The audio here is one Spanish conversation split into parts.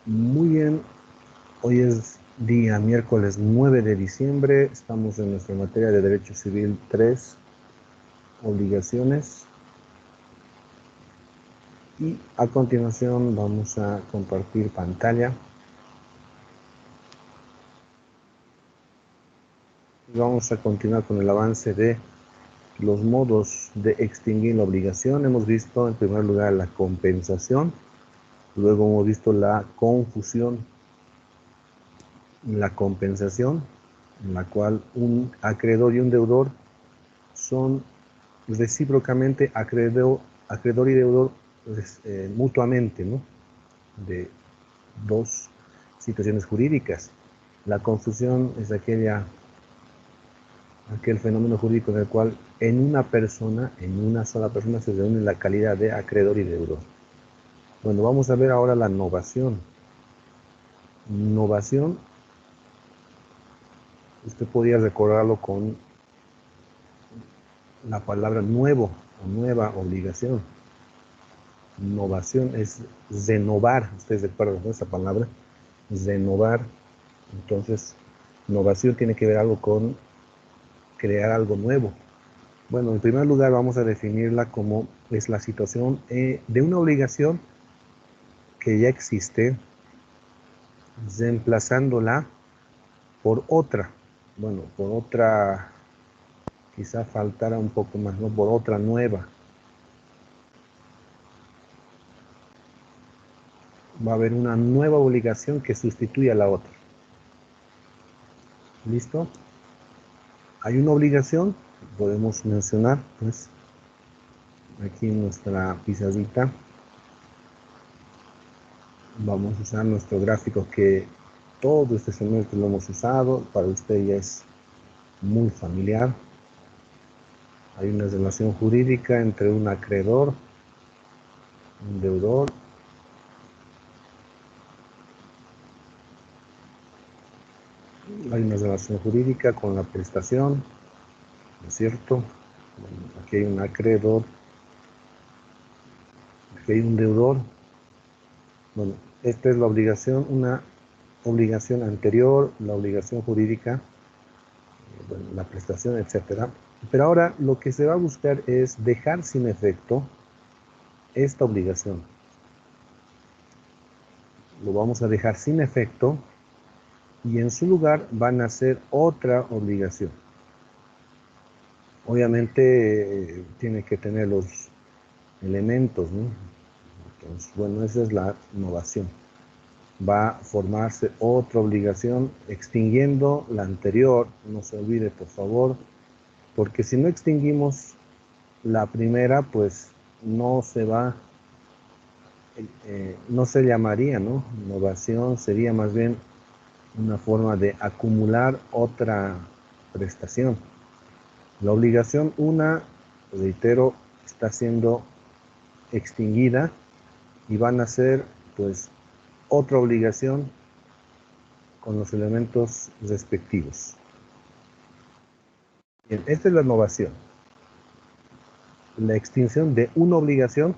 Muy bien, hoy es día miércoles 9 de diciembre, estamos en nuestra materia de Derecho Civil 3, obligaciones, y a continuación vamos a compartir pantalla y vamos a continuar con el avance de los modos de extinguir la obligación. Hemos visto en primer lugar la compensación, luego hemos visto la confusión. La compensación, en la cual un acreedor y un deudor son recíprocamente acreedor y deudor mutuamente, ¿no? De dos situaciones jurídicas. La confusión es aquel fenómeno jurídico en el cual en una sola persona se reúne la calidad de acreedor y deudor. Bueno, vamos a ver ahora la novación. Novación, usted podría recordarlo con la palabra nuevo o nueva obligación. Novación es renovar, ustedes recuerdan esa palabra, renovar. Entonces, novación tiene que ver algo con crear algo nuevo. Bueno, en primer lugar vamos a definirla como es la situación de una obligación que ya existe, reemplazándola por otra. Bueno, por otra, quizá faltara un poco más, ¿no? Por otra nueva. Va a haber una nueva obligación que sustituye a la otra. ¿Listo? Hay una obligación, podemos mencionar, pues, aquí en nuestra pizarrita. Vamos a usar nuestro gráfico que todo este semestre lo hemos usado, para usted ya es muy familiar. Hay una relación jurídica entre un acreedor, un deudor, hay una relación jurídica con la prestación, ¿no es cierto? Bueno, aquí hay un acreedor, aquí hay un deudor. Bueno, esta es la obligación, una obligación anterior, la obligación jurídica, bueno, la prestación, etcétera. Pero ahora lo que se va a buscar es dejar sin efecto esta obligación. Lo vamos a dejar sin efecto y en su lugar van a hacer otra obligación. Obviamente tiene que tener los elementos, ¿no? Entonces, bueno, esa es la novación. Va a formarse otra obligación extinguiendo la anterior, no se olvide por favor, porque si no extinguimos la primera, pues no se va, no se llamaría, ¿no? Novación sería más bien una forma de acumular otra prestación. La obligación reitero, está siendo extinguida y van a ser, pues, otra obligación con los elementos respectivos. Bien, esta es la novación. La extinción de una obligación,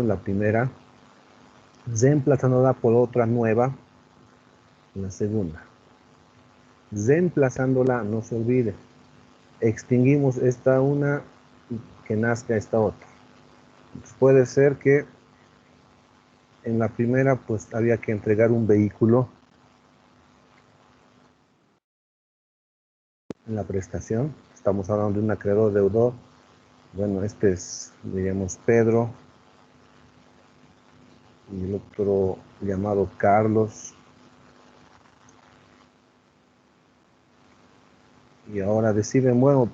la primera, reemplazándola por otra nueva, la segunda. Reemplazándola, no se olvide, extinguimos esta una y que nazca esta otra. Entonces puede ser que en la primera pues había que entregar un vehículo en la prestación. Estamos hablando de un acreedor deudor. Bueno, este es, diríamos, Pedro y el otro llamado Carlos. Y ahora deciden, bueno,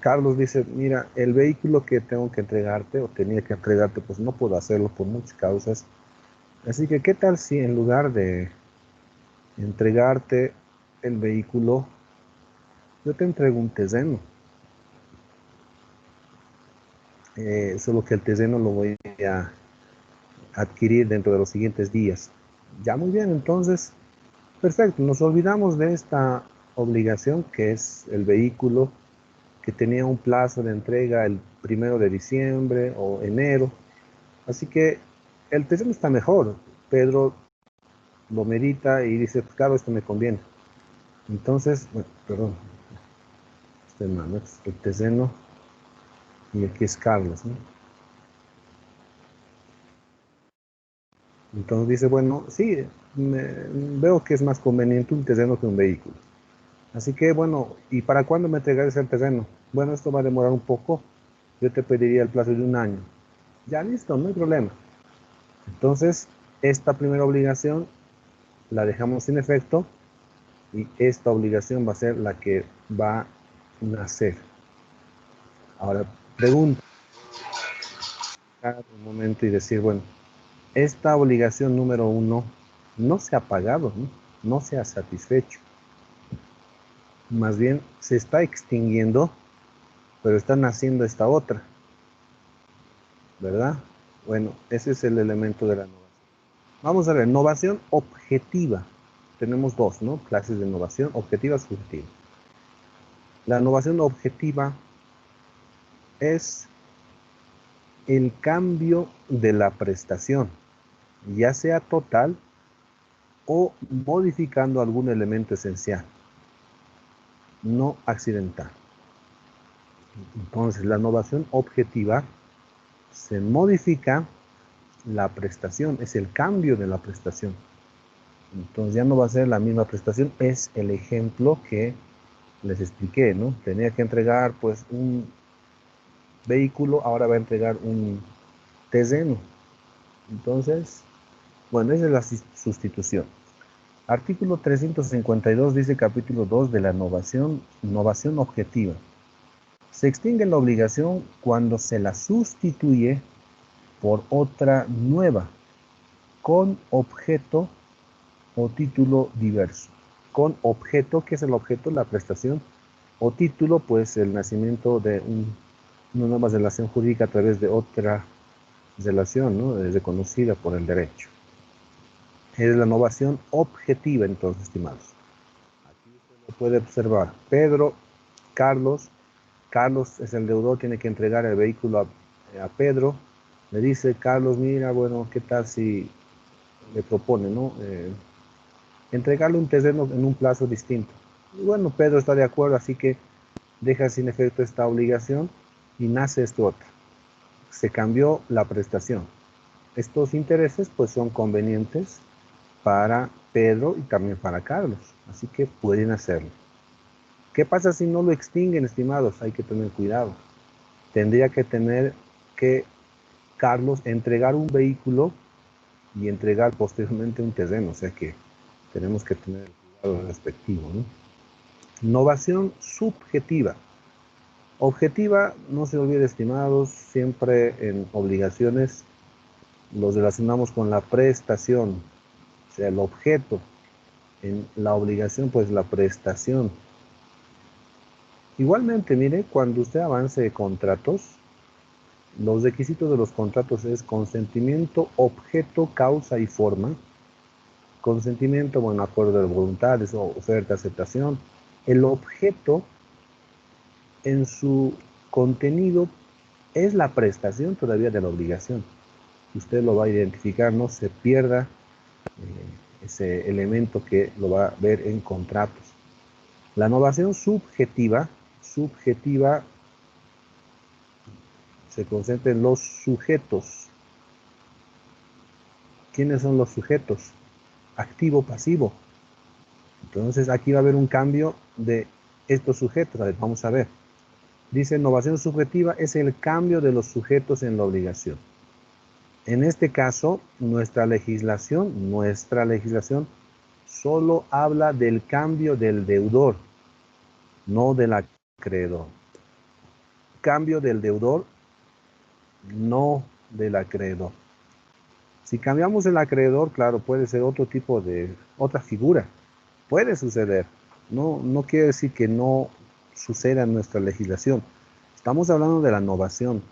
Carlos dice, mira, el vehículo que tengo que entregarte o tenía que entregarte, pues no puedo hacerlo por muchas causas. Así que, ¿qué tal si en lugar de entregarte el vehículo, yo te entrego un terreno? Solo que el terreno lo voy a adquirir dentro de los siguientes días. Ya, muy bien, entonces, perfecto, nos olvidamos de esta obligación que es el vehículo, que tenía un plazo de entrega el 1 de diciembre o enero. Así que el terreno está mejor. Pedro lo medita y dice, pues claro, esto me conviene. Entonces, bueno, perdón, este hermano, es el terreno y aquí es Carlos, ¿no? Entonces dice, bueno, sí, veo que es más conveniente un terreno que un vehículo. Así que, bueno, ¿y para cuándo me entregarás el terreno? Bueno, esto va a demorar un poco. Yo te pediría el plazo de un año. Ya listo, no hay problema. Entonces, esta primera obligación la dejamos sin efecto y esta obligación va a ser la que va a nacer. Ahora, pregunta un momento y decir, bueno, esta obligación número uno no se ha pagado, ¿no? No se ha satisfecho. Más bien se está extinguiendo, pero está naciendo esta otra, ¿verdad? Bueno, ese es el elemento de la innovación. Vamos a ver, innovación objetiva. Tenemos dos, ¿no? Clases de innovación, objetiva y subjetiva. La innovación objetiva es el cambio de la prestación, ya sea total o modificando algún elemento esencial, no accidental. Entonces, la innovación objetiva se modifica la prestación, es el cambio de la prestación. Entonces ya no va a ser la misma prestación, es el ejemplo que les expliqué, ¿no? Tenía que entregar pues un vehículo, ahora va a entregar un terreno. Entonces, bueno, esa es la sustitución. Artículo 352 dice capítulo 2 de la innovación objetiva. Se extingue la obligación cuando se la sustituye por otra nueva, con objeto o título diverso. Con objeto, ¿qué es el objeto? La prestación. O título, pues el nacimiento de una nueva relación jurídica a través de otra relación, ¿no? Reconocida por el derecho. Es la innovación objetiva, entonces, estimados. Aquí usted lo puede observar. Pedro, Carlos es el deudor, tiene que entregar el vehículo a Pedro. Le dice, Carlos, mira, bueno, ¿qué tal si le propone, ¿no? Entregarle un terreno en un plazo distinto. Y bueno, Pedro está de acuerdo, así que deja sin efecto esta obligación y nace esto otro. Se cambió la prestación. Estos intereses pues son convenientes para Pedro y también para Carlos, así que pueden hacerlo. ¿Qué pasa si no lo extinguen, estimados? Hay que tener cuidado. Tendría que tener que Carlos entregar un vehículo y entregar posteriormente un terreno, o sea que tenemos que tener el cuidado respectivo, ¿no? Innovación subjetiva. Objetiva, no se olvide, estimados, siempre en obligaciones los relacionamos con la prestación, o sea, el objeto. En la obligación, pues la prestación. Igualmente, mire, cuando usted avance contratos, los requisitos de los contratos es consentimiento, objeto, causa y forma. Consentimiento, bueno, acuerdo de voluntades o oferta, aceptación. El objeto en su contenido es la prestación todavía de la obligación. Usted lo va a identificar, no se pierda ese elemento que lo va a ver en contratos. La innovación subjetiva se concentra en los sujetos. ¿Quiénes son los sujetos? Activo, pasivo. Entonces aquí va a haber un cambio de estos sujetos. A ver, vamos a ver. Dice, innovación subjetiva es el cambio de los sujetos en la obligación. En este caso, nuestra legislación solo habla del cambio del deudor, no del acreedor. Cambio del deudor, no del acreedor. Si cambiamos el acreedor, claro, puede ser otro tipo de, otra figura. Puede suceder. No quiere decir que no suceda en nuestra legislación. Estamos hablando de la innovación.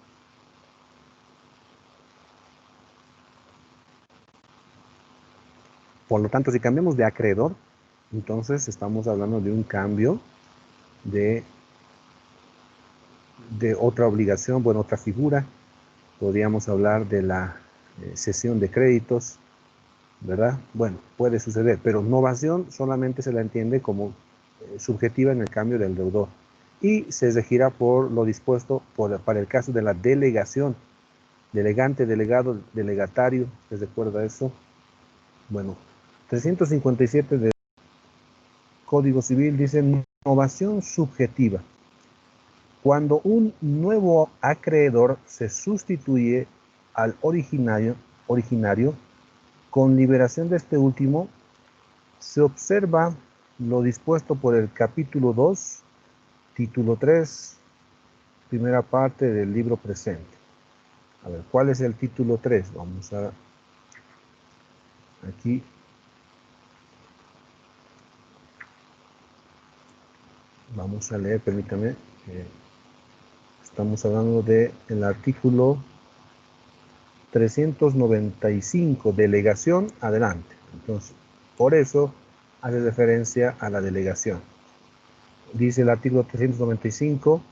Por lo tanto, si cambiamos de acreedor, entonces estamos hablando de un cambio de, de otra obligación, bueno, otra figura. Podríamos hablar de la cesión de créditos, ¿verdad? Bueno, puede suceder, pero novación solamente se la entiende como subjetiva en el cambio del deudor y se regirá por lo dispuesto para el caso de la delegación, delegante, delegado, delegatario, ¿les recuerda eso? Bueno, 357 del Código Civil dice novación subjetiva. Cuando un nuevo acreedor se sustituye al originario con liberación de este último, se observa lo dispuesto por el capítulo 2, título 3, primera parte del libro presente. A ver, ¿cuál es el título 3? Vamos a aquí. Vamos a leer, permítame. Estamos hablando del artículo 395, delegación, adelante. Entonces, por eso hace referencia a la delegación. Dice el artículo 395,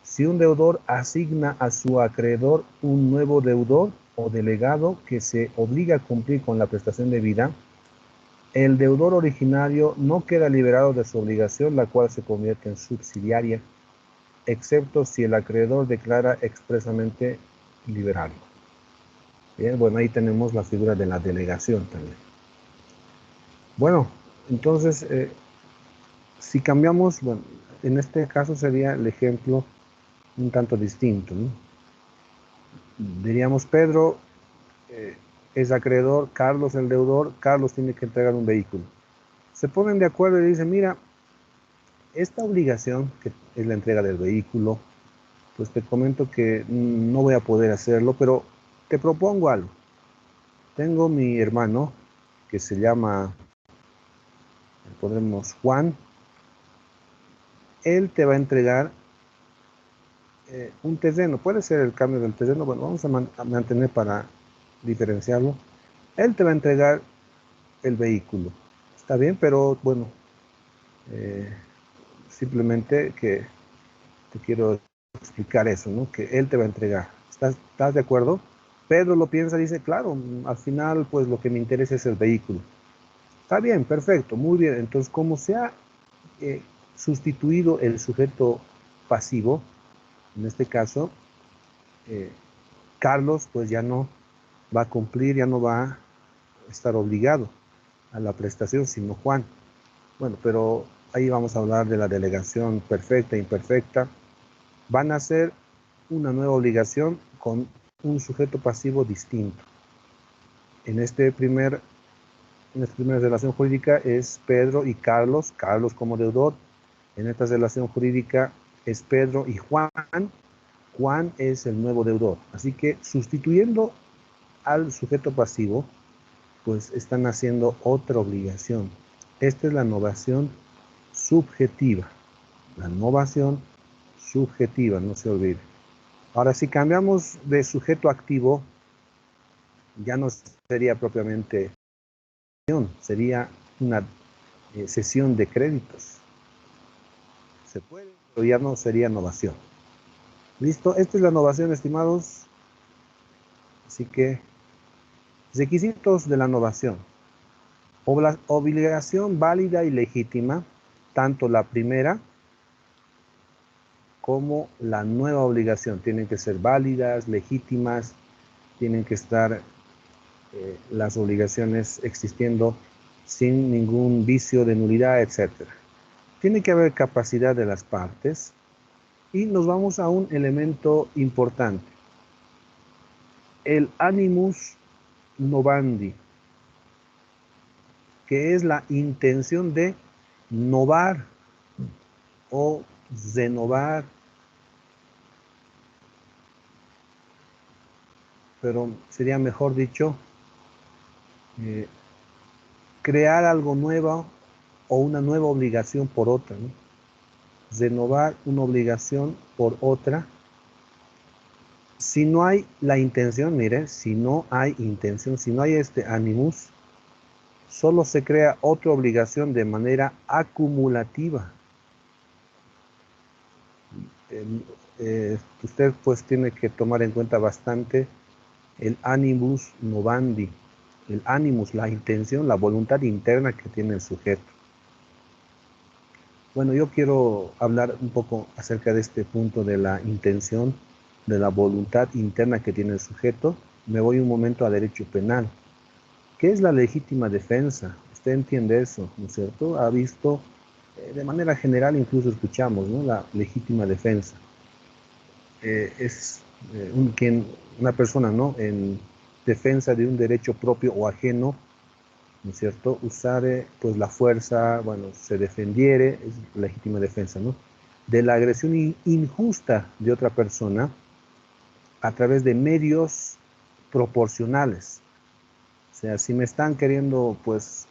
si un deudor asigna a su acreedor un nuevo deudor o delegado que se obliga a cumplir con la prestación debida, el deudor originario no queda liberado de su obligación, la cual se convierte en subsidiaria, excepto si el acreedor declara expresamente liberarlo. Bien, bueno, ahí tenemos la figura de la delegación también. Bueno, entonces, si cambiamos, bueno, en este caso sería el ejemplo un tanto distinto, ¿no? Diríamos, Pedro es acreedor, Carlos el deudor, Carlos tiene que entregar un vehículo. Se ponen de acuerdo y dicen, mira, esta obligación, que es la entrega del vehículo, pues te comento que no voy a poder hacerlo, pero te propongo algo. Tengo mi hermano, que se llama, pondremos Juan, él te va a entregar un terreno, puede ser el cambio del terreno, bueno, vamos a mantener para diferenciarlo. Él te va a entregar el vehículo, está bien, pero bueno, simplemente que te quiero explicar eso, ¿no? Que él te va a entregar. ¿Estás de acuerdo? Pedro lo piensa y dice, claro, al final pues lo que me interesa es el vehículo. Está bien, perfecto, muy bien. Entonces, como se ha sustituido el sujeto pasivo, en este caso, Carlos pues ya no va a cumplir, ya no va a estar obligado a la prestación, sino Juan. Bueno, pero ahí vamos a hablar de la delegación perfecta e imperfecta. Van a hacer una nueva obligación con un sujeto pasivo distinto. En esta primera relación jurídica es Pedro y Carlos, Carlos como deudor. En esta relación jurídica es Pedro y Juan, Juan es el nuevo deudor. Así que sustituyendo al sujeto pasivo, pues están haciendo otra obligación. Esta es la novación subjetiva. La novación subjetiva, no se olvide. Ahora, si cambiamos de sujeto activo, ya no sería propiamente sería una cesión de créditos. Se puede, pero ya no sería novación. ¿Listo? Esta es la novación, estimados. Así que, requisitos de la novación. Obligación válida y legítima, tanto la primera como la nueva obligación. Tienen que ser válidas, legítimas, tienen que estar las obligaciones existiendo sin ningún vicio de nulidad, etc. Tiene que haber capacidad de las partes y nos vamos a un elemento importante, el animus novandi, que es la intención de novar o renovar, pero sería mejor dicho, crear algo nuevo o una nueva obligación por otra, ¿no? Renovar una obligación por otra. Si no hay la intención, mire, si no hay intención, si no hay este animus, solo se crea otra obligación de manera acumulativa. Usted pues tiene que tomar en cuenta bastante el animus novandi, el animus, la intención, la voluntad interna que tiene el sujeto. Bueno, yo quiero hablar un poco acerca de este punto de la intención, de la voluntad interna que tiene el sujeto. Me voy un momento a derecho penal. ¿Qué es la legítima defensa? Usted entiende eso, ¿no es cierto? Ha visto, de manera general incluso escuchamos, ¿no? La legítima defensa. Es una persona, ¿no? En defensa de un derecho propio o ajeno, ¿no es cierto? Usar pues la fuerza, bueno, se defendiere, es legítima defensa, ¿no? De la agresión injusta de otra persona a través de medios proporcionales. O sea, si me están queriendo, pues,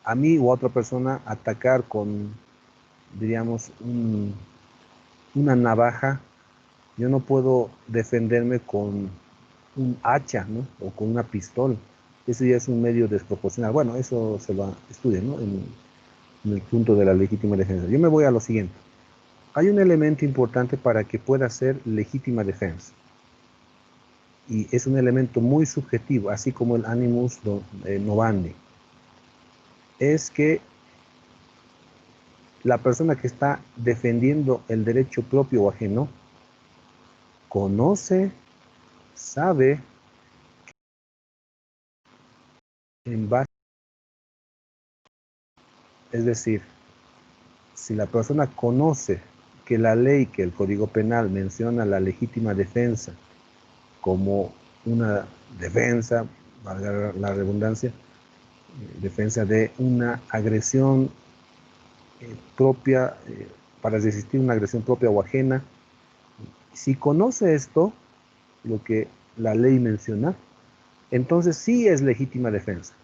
a mí u a otra persona atacar con, diríamos, una navaja, yo no puedo defenderme con un hacha, ¿no? O con una pistola. Eso ya es un medio desproporcional. Bueno, eso se va a estudiar, ¿no? En el punto de la legítima defensa. Yo me voy a lo siguiente. Hay un elemento importante para que pueda ser legítima defensa. Y es un elemento muy subjetivo, así como el animus novandi. Es que la persona que está defendiendo el derecho propio o ajeno conoce, sabe, en base, es decir, si la persona conoce que la ley, que el Código Penal menciona la legítima defensa como una defensa, valga la redundancia, defensa de una agresión propia, para resistir una agresión propia o ajena, si conoce esto, lo que la ley menciona, entonces sí es legítima defensa.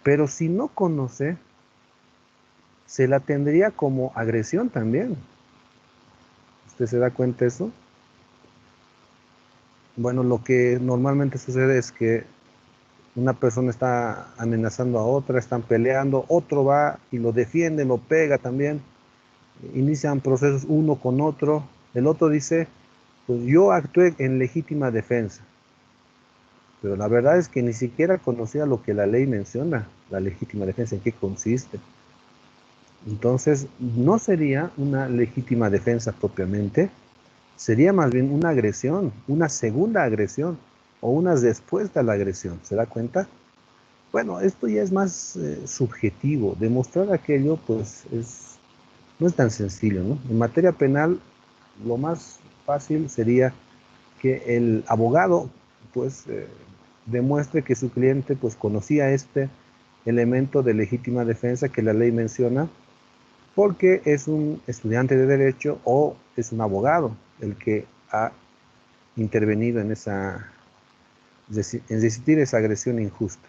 Pero si no conoce, se la tendría como agresión también. ¿Usted se da cuenta de eso? Bueno, lo que normalmente sucede es que una persona está amenazando a otra, están peleando, otro va y lo defiende, lo pega también, inician procesos uno con otro, el otro dice, pues yo actué en legítima defensa, pero la verdad es que ni siquiera conocía lo que la ley menciona, la legítima defensa, en qué consiste. Entonces, no sería una legítima defensa propiamente, sería más bien una agresión, una segunda agresión o una respuesta a la agresión. ¿Se da cuenta? Bueno, esto ya es más subjetivo. Demostrar aquello, pues, no es tan sencillo, ¿no? En materia penal, lo más fácil sería que el abogado, pues, demuestre que su cliente, pues, conocía este elemento de legítima defensa que la ley menciona, porque es un estudiante de derecho o es un abogado el que ha intervenido en resistir esa agresión injusta.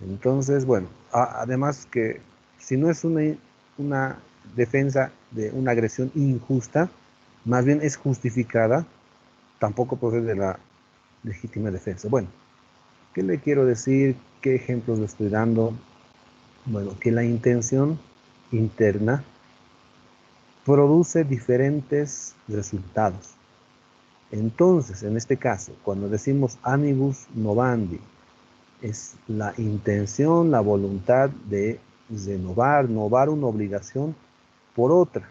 Entonces, bueno, además que si no es una defensa de una agresión injusta, más bien es justificada, tampoco procede de la legítima defensa. Bueno, ¿qué le quiero decir? ¿Qué ejemplos le estoy dando? Bueno, que la intención interna produce diferentes resultados. Entonces, en este caso, cuando decimos animus novandi, es la intención, la voluntad de renovar una obligación por otra.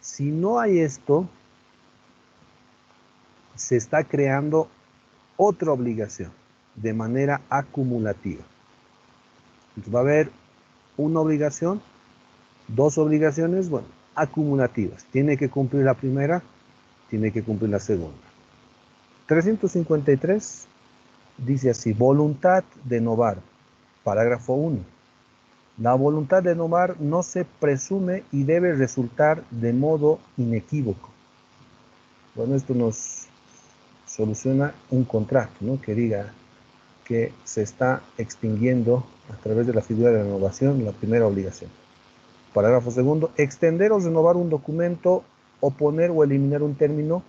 Si no hay esto, se está creando otra obligación de manera acumulativa. Entonces va a haber una obligación, dos obligaciones, bueno, acumulativas. Tiene que cumplir la primera, tiene que cumplir la segunda. 353 dice así, voluntad de novar, parágrafo 1. La voluntad de novar no se presume y debe resultar de modo inequívoco. Bueno, esto nos soluciona un contrato, ¿no? Que diga que se está extinguiendo a través de la figura de renovación la primera obligación. Parágrafo segundo, extender o renovar un documento, oponer o eliminar un término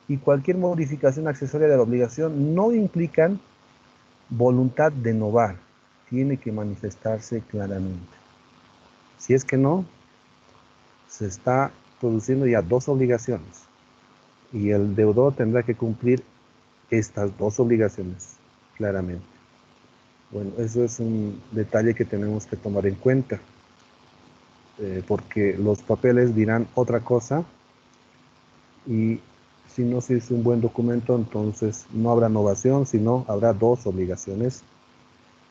y cualquier modificación accesoria de la obligación no implican voluntad de novar. Tiene que manifestarse claramente. Si es que no, se está produciendo ya dos obligaciones y el deudor tendrá que cumplir estas dos obligaciones, claramente. Bueno, eso es un detalle que tenemos que tomar en cuenta, porque los papeles dirán otra cosa y si no se hizo un buen documento, entonces no habrá novación, sino habrá dos obligaciones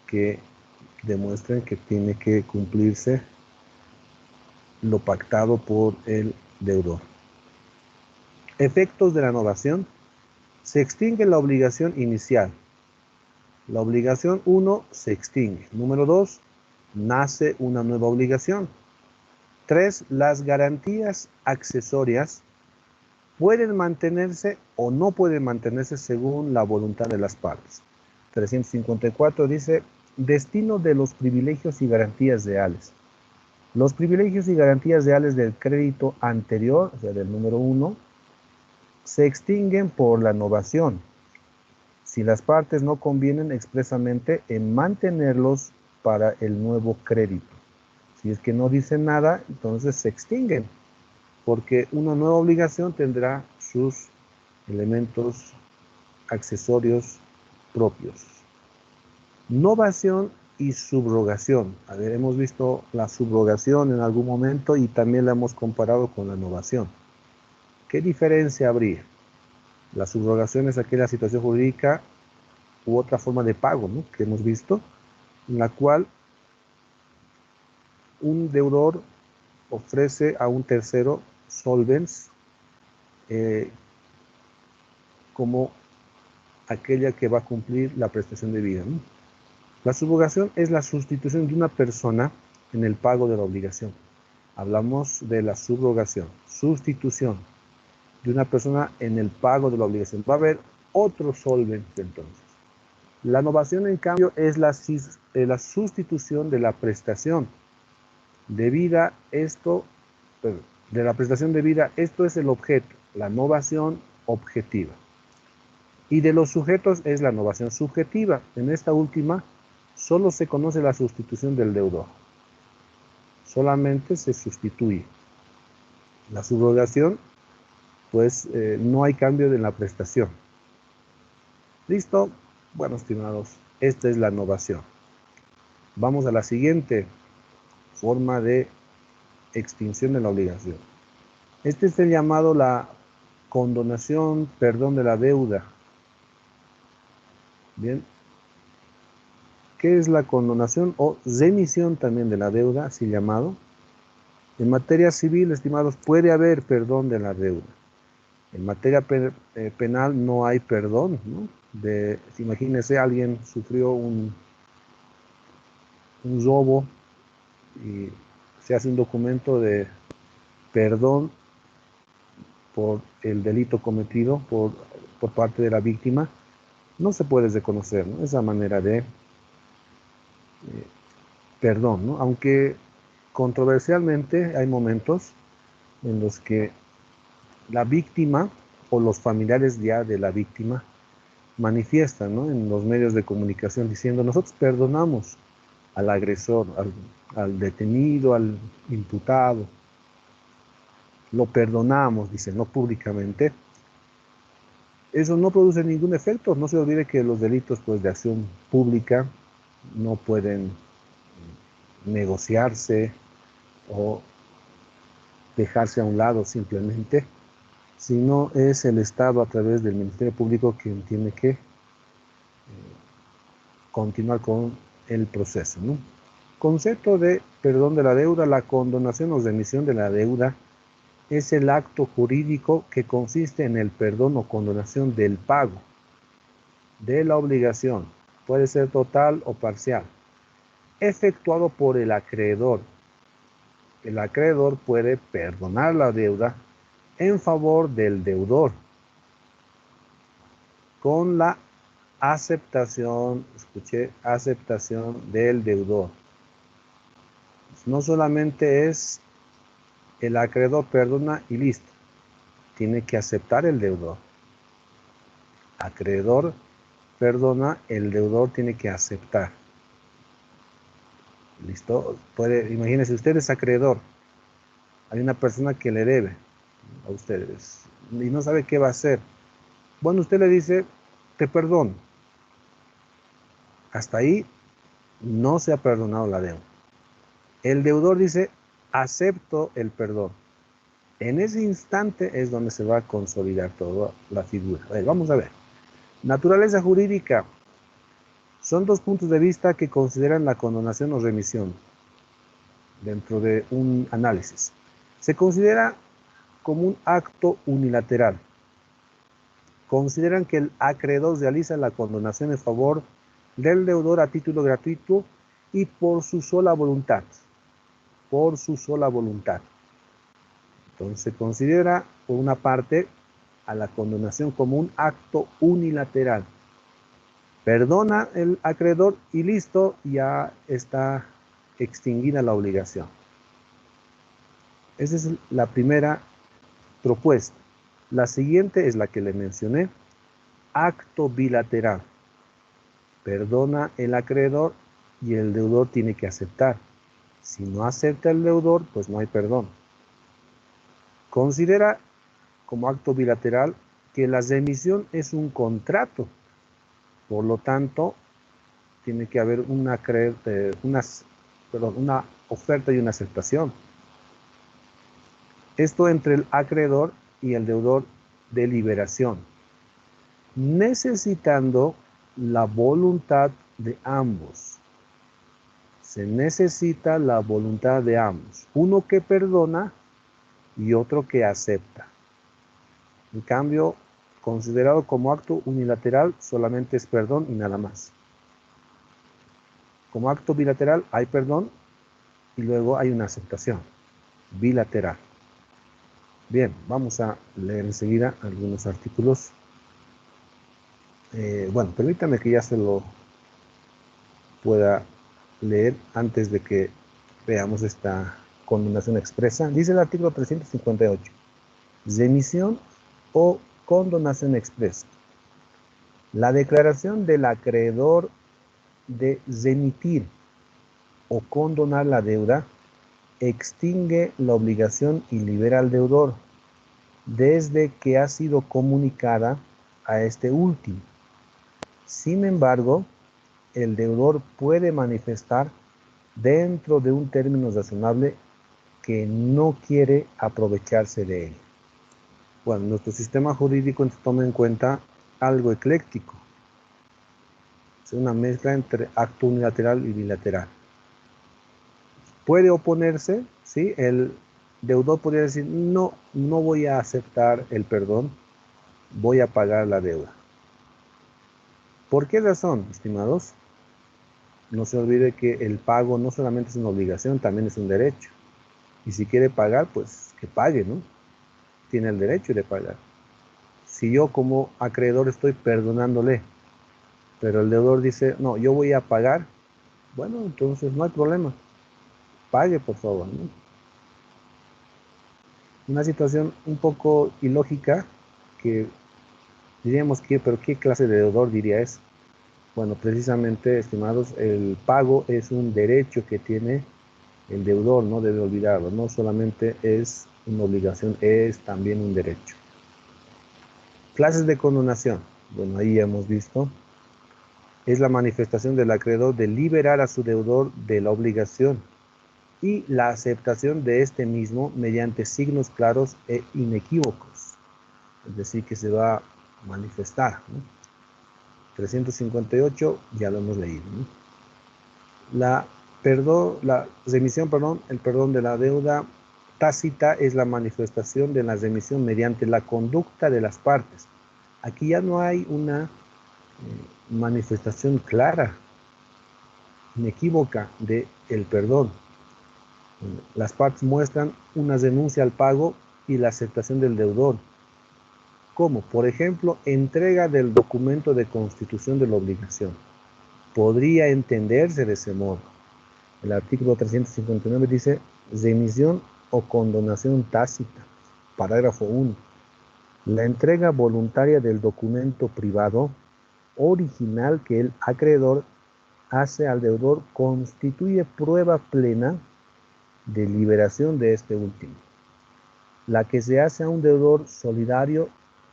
que demuestren que tiene que cumplirse lo pactado por el deudor. Efectos de la novación. Se extingue la obligación inicial. La obligación 1 se extingue. Número 2, nace una nueva obligación. 3, las garantías accesorias pueden mantenerse o no pueden mantenerse según la voluntad de las partes. 354 dice, destino de los privilegios y garantías reales. Los privilegios y garantías reales del crédito anterior, o sea, del número 1, se extinguen por la novación, si las partes no convienen expresamente en mantenerlos para el nuevo crédito. Si es que no dicen nada, entonces se extinguen, porque una nueva obligación tendrá sus elementos accesorios propios. Novación y subrogación. A ver, hemos visto la subrogación en algún momento y también la hemos comparado con la novación. ¿Qué diferencia habría? La subrogación es aquella situación jurídica u otra forma de pago, ¿no?, que hemos visto, en la cual un deudor ofrece a un tercero solvens como aquella que va a cumplir la prestación de vida, ¿no? La subrogación es la sustitución de una persona en el pago de la obligación. Hablamos de la subrogación, sustitución de una persona en el pago de la obligación. Va a haber otro solvens entonces. La novación, en cambio, es la sustitución de la prestación debida. De la prestación debida, esto es el objeto, la novación objetiva. Y de los sujetos es la novación subjetiva. En esta última, solo se conoce la sustitución del deudor. Solamente se sustituye. La subrogación, pues no hay cambio en la prestación. ¿Listo? Bueno, estimados, esta es la novación. Vamos a la siguiente forma de extinción de la obligación. Este es el llamado la condonación, perdón de la deuda. Bien. ¿Qué es la condonación o remisión también de la deuda, así llamado? En materia civil, estimados, puede haber perdón de la deuda. En materia penal no hay perdón, ¿no? Imagínense, alguien sufrió un robo y se hace un documento de perdón por el delito cometido por parte de la víctima. No se puede reconocer, ¿no?, esa manera de perdón, ¿no? Aunque controversialmente hay momentos en los que la víctima o los familiares ya de la víctima manifiestan, ¿no?, en los medios de comunicación diciendo, nosotros perdonamos al agresor, al detenido, al imputado, lo perdonamos, dicen, no públicamente. Eso no produce ningún efecto. No se olvide que los delitos, pues, de acción pública no pueden negociarse o dejarse a un lado simplemente, sino es el Estado a través del Ministerio Público quien tiene que continuar con el proceso, ¿no? Concepto de perdón de la deuda. La condonación o remisión de la deuda es el acto jurídico que consiste en el perdón o condonación del pago de la obligación, puede ser total o parcial, efectuado por el acreedor. El acreedor puede perdonar la deuda en favor del deudor con la aceptación, aceptación del deudor. No solamente es el acreedor perdona y listo, tiene que aceptar el deudor. Acreedor perdona, el deudor tiene que aceptar. ¿Listo? Imagínense, usted es acreedor, hay una persona que le debe a ustedes y no sabe qué va a hacer. Bueno, usted le dice, te perdono. Hasta ahí no se ha perdonado la deuda. El deudor dice, acepto el perdón. En ese instante es donde se va a consolidar toda la figura. A ver, vamos a ver. Naturaleza jurídica. Son dos puntos de vista que consideran la condonación o remisión dentro de un análisis. Se considera como un acto unilateral. Consideran que el acreedor realiza la condonación en favor del deudor a título gratuito y por su sola voluntad. Por su sola voluntad. Entonces se considera, por una parte, a la condonación como un acto unilateral. Perdona el acreedor y listo, ya está extinguida la obligación. Esa es la primera propuesta. La siguiente es la que le mencioné, acto bilateral. Perdona el acreedor y el deudor tiene que aceptar. Si no acepta el deudor, pues no hay perdón. Considera como acto bilateral que la remisión es un contrato. Por lo tanto, tiene que haber una oferta y una aceptación. Esto entre el acreedor y el deudor de liberación, necesitando la voluntad de ambos. Se necesita la voluntad de ambos, uno que perdona y otro que acepta. En cambio, considerado como acto unilateral, solamente es perdón y nada más. Como acto bilateral hay perdón y luego hay una aceptación bilateral. Bien, vamos a leer enseguida algunos artículos. Bueno, permítame que ya se lo pueda leer antes de que veamos esta condonación expresa. Dice el artículo 358. Remisión o condonación expresa. La declaración del acreedor de remitir o condonar la deuda extingue la obligación y libera al deudor desde que ha sido comunicada a este último. Sin embargo, el deudor puede manifestar dentro de un término razonable que no quiere aprovecharse de él. Bueno, nuestro sistema jurídico toma en cuenta algo ecléctico. Es una mezcla entre acto unilateral y bilateral. Puede oponerse, ¿sí? El deudor podría decir, no voy a aceptar el perdón, voy a pagar la deuda. ¿Por qué razón, estimados? No se olvide que el pago no solamente es una obligación, también es un derecho. Y si quiere pagar, pues que pague, ¿no? Tiene el derecho de pagar. Si yo como acreedor estoy perdonándole, pero el deudor dice, no, yo voy a pagar, bueno, entonces no hay problema. Pague, por favor, ¿no? Una situación un poco ilógica que diríamos que, pero ¿qué clase de deudor diría eso? Bueno, precisamente, estimados, el pago es un derecho que tiene el deudor, no debe olvidarlo, no solamente es una obligación, es también un derecho. Clases de condonación, bueno, ahí hemos visto, es la manifestación del acreedor de liberar a su deudor de la obligación y la aceptación de este mismo mediante signos claros e inequívocos, es decir, que se va a manifestar, ¿no? 358 ya lo hemos leído, ¿no? La remisión, el perdón de la deuda tácita es la manifestación de la remisión mediante la conducta de las partes. Aquí ya no hay una manifestación clara, inequívoca de el perdón. Las partes muestran una renuncia al pago y la aceptación del deudor, como por ejemplo entrega del documento de constitución de la obligación. Podría entenderse de ese modo. El artículo 359 dice remisión o condonación tácita. Parágrafo 1. La entrega voluntaria del documento privado original que el acreedor hace al deudor constituye prueba plena de liberación de este último. La que se hace a un deudor solidario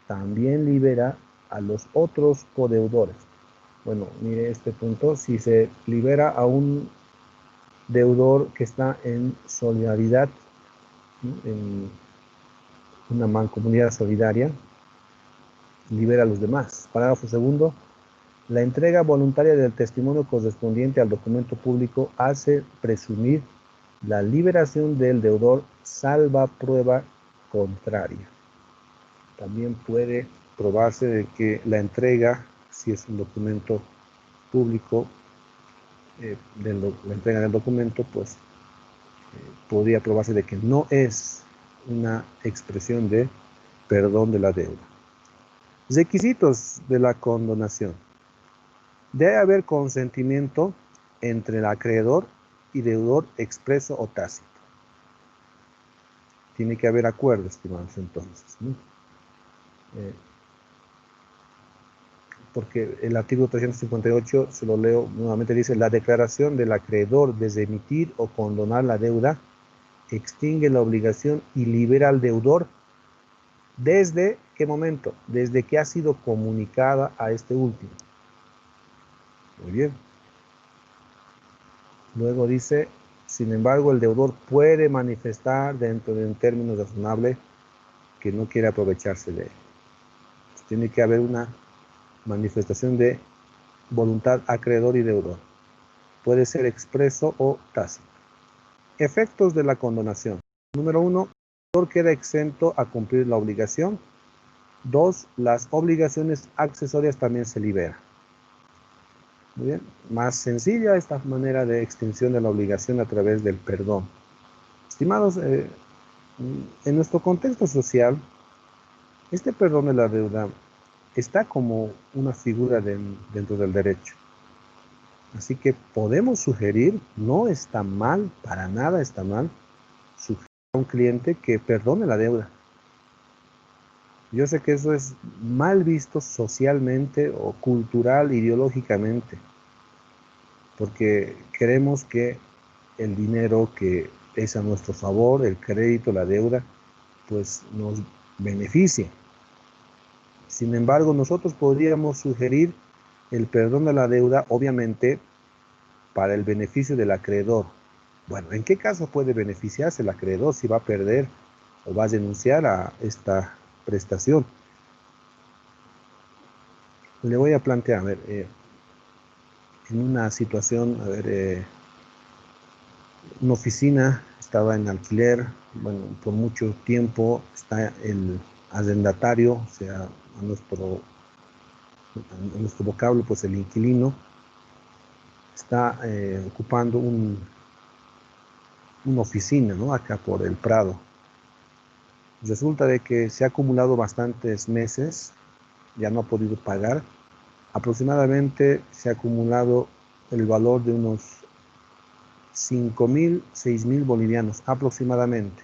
también libera a los otros codeudores. Bueno, mire este punto, si se libera a un deudor que está en solidaridad, en una mancomunidad solidaria, libera a los demás. Parágrafo segundo. La entrega voluntaria del testimonio correspondiente al documento público hace presumir la liberación del deudor salva prueba contraria. También puede probarse de que la entrega, si es un documento público, la entrega del documento, pues podría probarse de que no es una expresión de perdón de la deuda. Requisitos de la condonación. Debe haber consentimiento entre el acreedor y deudor expreso o tácito. Tiene que haber acuerdo, estimados, entonces, ¿no? Porque el artículo 358, se lo leo nuevamente, dice: la declaración del acreedor de emitir o condonar la deuda extingue la obligación y libera al deudor. ¿Desde qué momento? Desde que ha sido comunicada a este último. Muy bien. Luego dice: sin embargo, el deudor puede manifestar dentro de un término razonable que no quiere aprovecharse de él. Pues tiene que haber una manifestación de voluntad acreedor y deudor. Puede ser expreso o tácito. Efectos de la condonación. Número 1, el deudor queda exento a cumplir la obligación. 2, las obligaciones accesorias también se liberan. Muy bien, más sencilla esta manera de extinción de la obligación a través del perdón. Estimados, en nuestro contexto social, este perdón de la deuda está como una figura dentro del derecho. Así que podemos sugerir, no está mal, para nada está mal, sugerir a un cliente que perdone la deuda. Yo sé que eso es mal visto socialmente o cultural, ideológicamente, porque queremos que el dinero que es a nuestro favor, el crédito, la deuda, pues nos beneficie. Sin embargo, nosotros podríamos sugerir el perdón de la deuda, obviamente, para el beneficio del acreedor. Bueno, ¿en qué caso puede beneficiarse el acreedor si va a perder o va a denunciar a esta prestación? Le voy a plantear, a ver, en una situación, a ver, una oficina estaba en alquiler, bueno, por mucho tiempo está el arrendatario, o sea, a nuestro vocablo, pues el inquilino, está ocupando una oficina, ¿no? Acá por el Prado. Resulta de que se ha acumulado bastantes meses, ya no ha podido pagar. Aproximadamente se ha acumulado el valor de unos 5.000, 6.000 bolivianos, aproximadamente.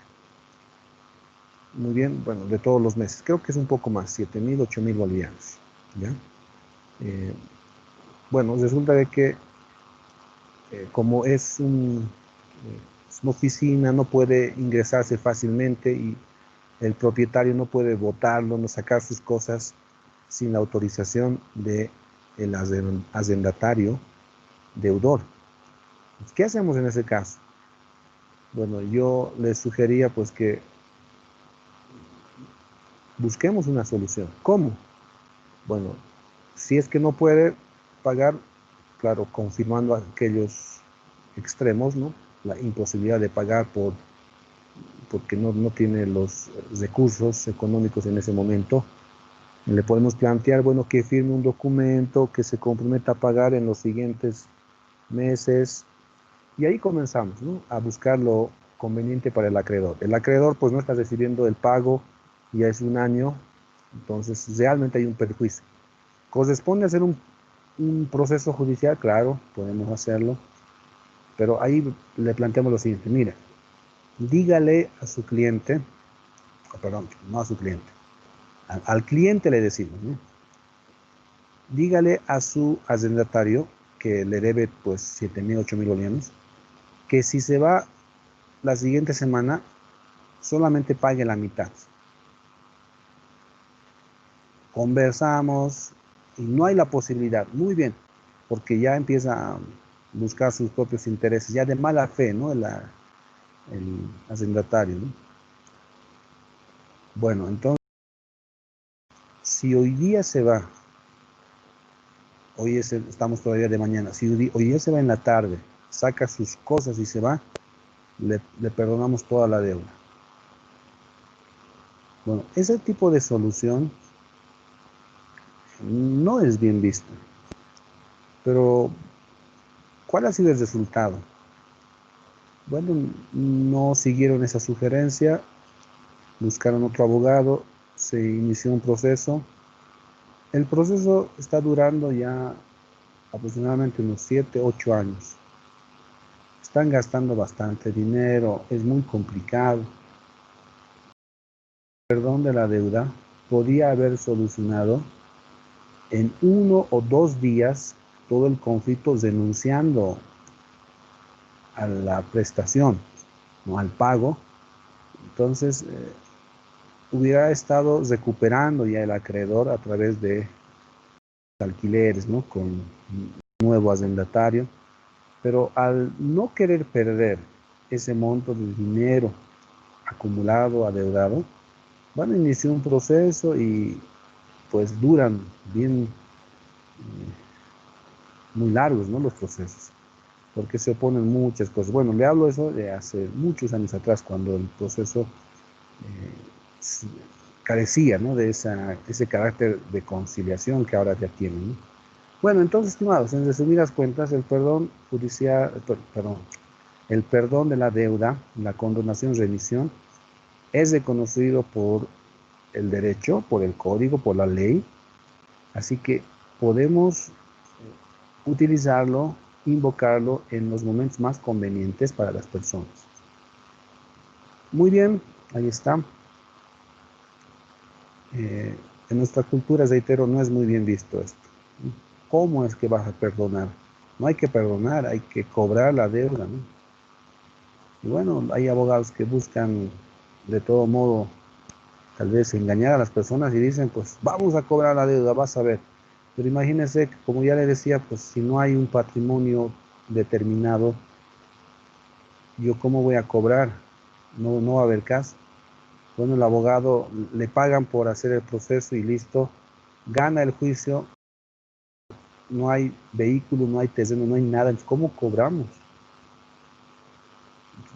Muy bien, bueno, de todos los meses. Creo que es un poco más, 7.000, 8.000 bolivianos. ¿Ya? Bueno, resulta de que como es una oficina, no puede ingresarse fácilmente y el propietario no puede botarlo, no sacar sus cosas sin la autorización del arrendatario deudor. ¿Qué hacemos en ese caso? Bueno, yo les sugería pues que busquemos una solución. ¿Cómo? Bueno, si es que no puede pagar, claro, confirmando aquellos extremos, ¿no? La imposibilidad de pagar porque no tiene los recursos económicos en ese momento. Le podemos plantear, bueno, que firme un documento, que se comprometa a pagar en los siguientes meses. Y ahí comenzamos, ¿no? A buscar lo conveniente para el acreedor. El acreedor pues no está recibiendo el pago, ya es un año, entonces realmente hay un perjuicio. ¿Corresponde hacer un proceso judicial? Claro, podemos hacerlo, pero ahí le planteamos lo siguiente: mira, dígale a su cliente, perdón, no a su cliente, al cliente le decimos, ¿no? Dígale a su arrendatario que le debe pues 7.000, 8.000 bolivianos, que si se va la siguiente semana, solamente pague la mitad. conversamos y no hay la posibilidad, muy bien, porque ya empieza a buscar sus propios intereses, ya de mala fe, ¿no? El arrendatario, ¿no? Bueno, entonces, si hoy día se va, estamos todavía de mañana, si hoy día se va en la tarde, saca sus cosas y se va, le perdonamos toda la deuda. Bueno, ese tipo de solución no es bien visto, pero ¿cuál ha sido el resultado? Bueno, no siguieron esa sugerencia, buscaron otro abogado, se inició un proceso. El proceso está durando ya aproximadamente unos 7, 8 años. Están gastando bastante dinero, es muy complicado. El perdón de la deuda podía haber solucionado en 1 o 2 días todo el conflicto denunciando a la prestación, no al pago. Entonces, hubiera estado recuperando ya el acreedor a través de alquileres, ¿no? Con un nuevo arrendatario. Pero al no querer perder ese monto de dinero acumulado, adeudado, van a iniciar un proceso y pues duran bien muy largos, ¿no? Los procesos, porque se oponen muchas cosas. Bueno, le hablo eso de hace muchos años atrás, cuando el proceso carecía, ¿no? De ese carácter de conciliación que ahora ya tiene, ¿no? Bueno, entonces, estimados, en resumidas cuentas, el perdón judicial, perdón, el perdón de la deuda, la condonación, remisión, es reconocido por el derecho, por el código, por la ley. Así que podemos utilizarlo, invocarlo en los momentos más convenientes para las personas. Muy bien, ahí está. En nuestra cultura, reitero, no es muy bien visto esto. ¿Cómo es que vas a perdonar? No hay que perdonar, hay que cobrar la deuda, ¿no? Y bueno, hay abogados que buscan de todo modo tal vez engañar a las personas y dicen, pues vamos a cobrar la deuda, vas a ver. Pero imagínense, como ya le decía, pues si no hay un patrimonio determinado, ¿yo cómo voy a cobrar? No va a haber caso. Bueno, el abogado le pagan por hacer el proceso y listo, gana el juicio, no hay vehículo, no hay terreno, no hay nada. Entonces, ¿cómo cobramos?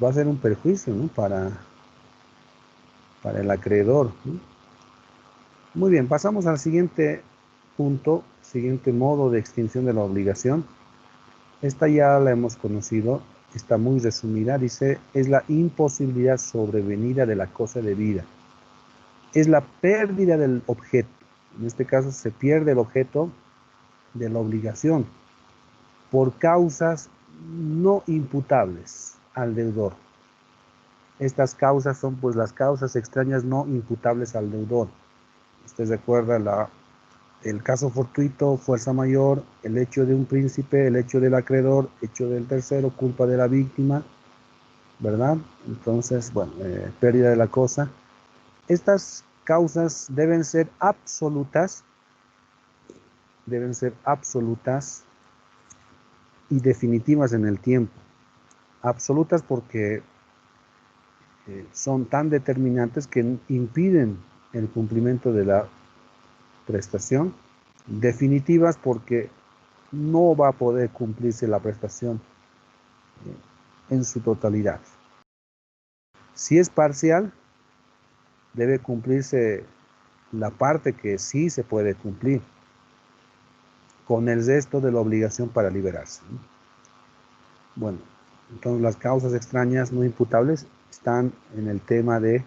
Va a ser un perjuicio, ¿no? Para el acreedor, ¿no? Muy bien, pasamos al siguiente punto, siguiente modo de extinción de la obligación. Esta ya la hemos conocido, está muy resumida, dice, es la imposibilidad sobrevenida de la cosa debida. Es la pérdida del objeto. En este caso se pierde el objeto de la obligación por causas no imputables al deudor. Estas causas son pues las causas extrañas no imputables al deudor. Usted recuerda el caso fortuito, fuerza mayor, el hecho de un príncipe, el hecho del acreedor, hecho del tercero, culpa de la víctima, ¿verdad? Entonces, bueno, pérdida de la cosa. Estas causas deben ser absolutas y definitivas en el tiempo. Absolutas porque son tan determinantes que impiden el cumplimiento de la prestación. Definitivas porque no va a poder cumplirse la prestación en su totalidad. Si es parcial, debe cumplirse la parte que sí se puede cumplir con el resto de la obligación para liberarse. Bueno, entonces las causas extrañas no imputables están en el tema de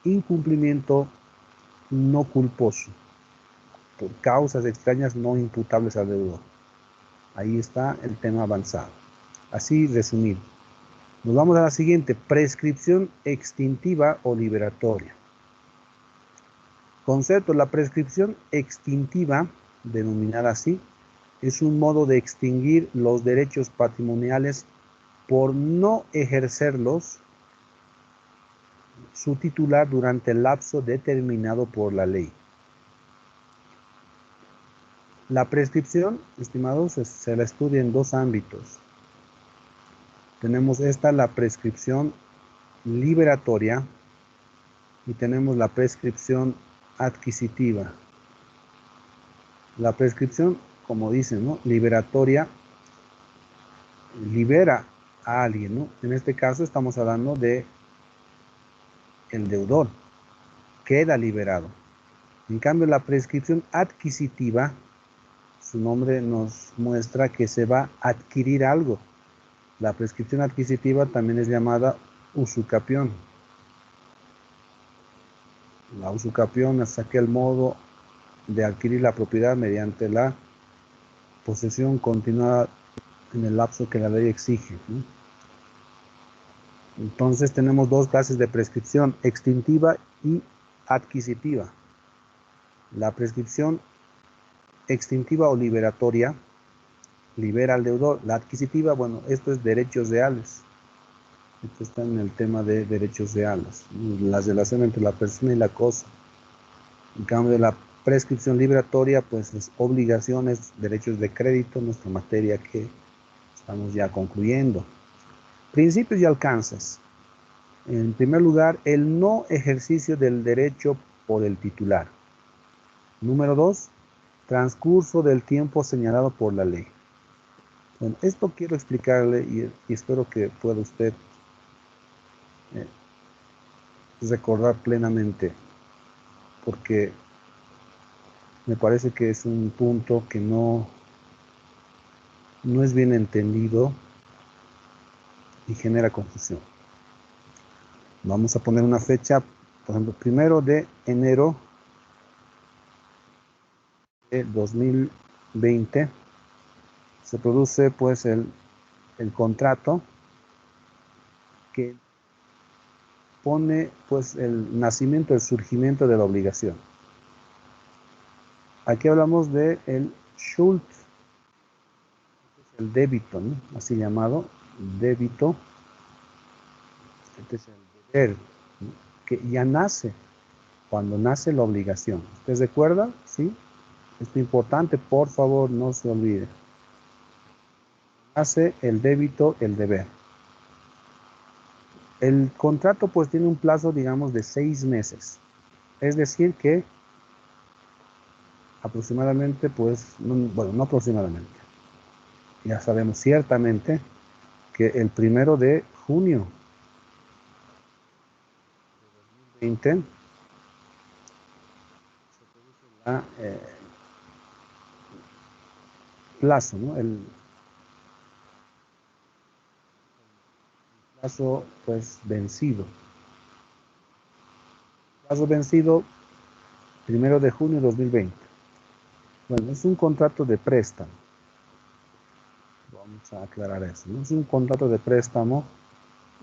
incumplimiento no culposo por causas extrañas no imputables al deudor. Ahí está el tema avanzado. Así resumido. Nos vamos a la siguiente, prescripción extintiva o liberatoria. Concepto, la prescripción extintiva, denominada así, es un modo de extinguir los derechos patrimoniales por no ejercerlos su titular durante el lapso determinado por la ley. La prescripción, estimados, se la estudia en dos ámbitos. Tenemos la prescripción liberatoria, y tenemos la prescripción adquisitiva. La prescripción, como dicen, ¿no?, liberatoria, libera a alguien, ¿no? En este caso estamos hablando de el deudor, queda liberado. En cambio, la prescripción adquisitiva, su nombre nos muestra que se va a adquirir algo. La prescripción adquisitiva también es llamada usucapión. La usucapión es aquel modo de adquirir la propiedad mediante la posesión continuada en el lapso que la ley exige, ¿no? Entonces tenemos dos clases de prescripción, extintiva y adquisitiva. La prescripción extintiva o liberatoria libera al deudor. La adquisitiva, bueno, esto es derechos reales. Esto está en el tema de derechos reales, la relación entre la persona y la cosa. En cambio, la prescripción liberatoria, pues es obligaciones, derechos de crédito, nuestra materia que estamos ya concluyendo. Principios y alcances. En primer lugar, el no ejercicio del derecho por el titular. Número 2, transcurso del tiempo señalado por la ley. Bueno, esto quiero explicarle y espero que pueda usted recordar plenamente, porque me parece que es un punto que no es bien entendido y genera confusión. Vamos a poner una fecha, por ejemplo, 1 de enero de 2020. Se produce pues el contrato que pone pues el nacimiento, el surgimiento de la obligación. Aquí hablamos de el Schuld, el débito, ¿no?, así llamado débito. Este es el deber, ¿no?, que ya nace cuando nace la obligación. ¿Usted recuerda? ¿Sí? Esto es importante, por favor, no se olvide. Nace el débito, el deber. El contrato pues tiene un plazo, digamos, de 6 meses. Es decir que aproximadamente, pues, bueno, no aproximadamente, ya sabemos ciertamente que el 1 de junio de 2020 se produce el plazo, ¿no? El plazo pues vencido. Plazo vencido 1 de junio de 2020. Bueno, es un contrato de préstamo. Vamos a aclarar eso, ¿no? Es un contrato de préstamo.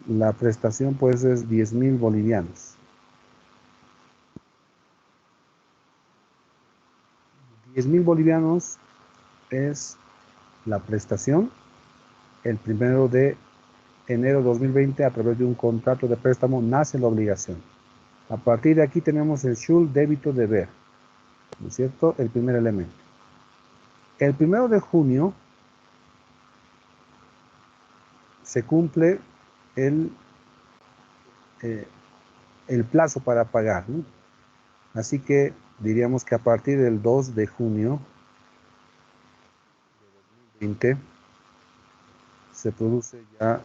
La prestación pues es 10,000 bolivianos. 10,000 bolivianos es la prestación. El 1 de enero de 2020, a través de un contrato de préstamo, nace la obligación. A partir de aquí tenemos el Schuld, débito, deber, ¿no es cierto? El primer elemento. El 1 de junio se cumple el plazo para pagar, ¿no? Así que diríamos que a partir del 2 de junio de 2020 se produce ya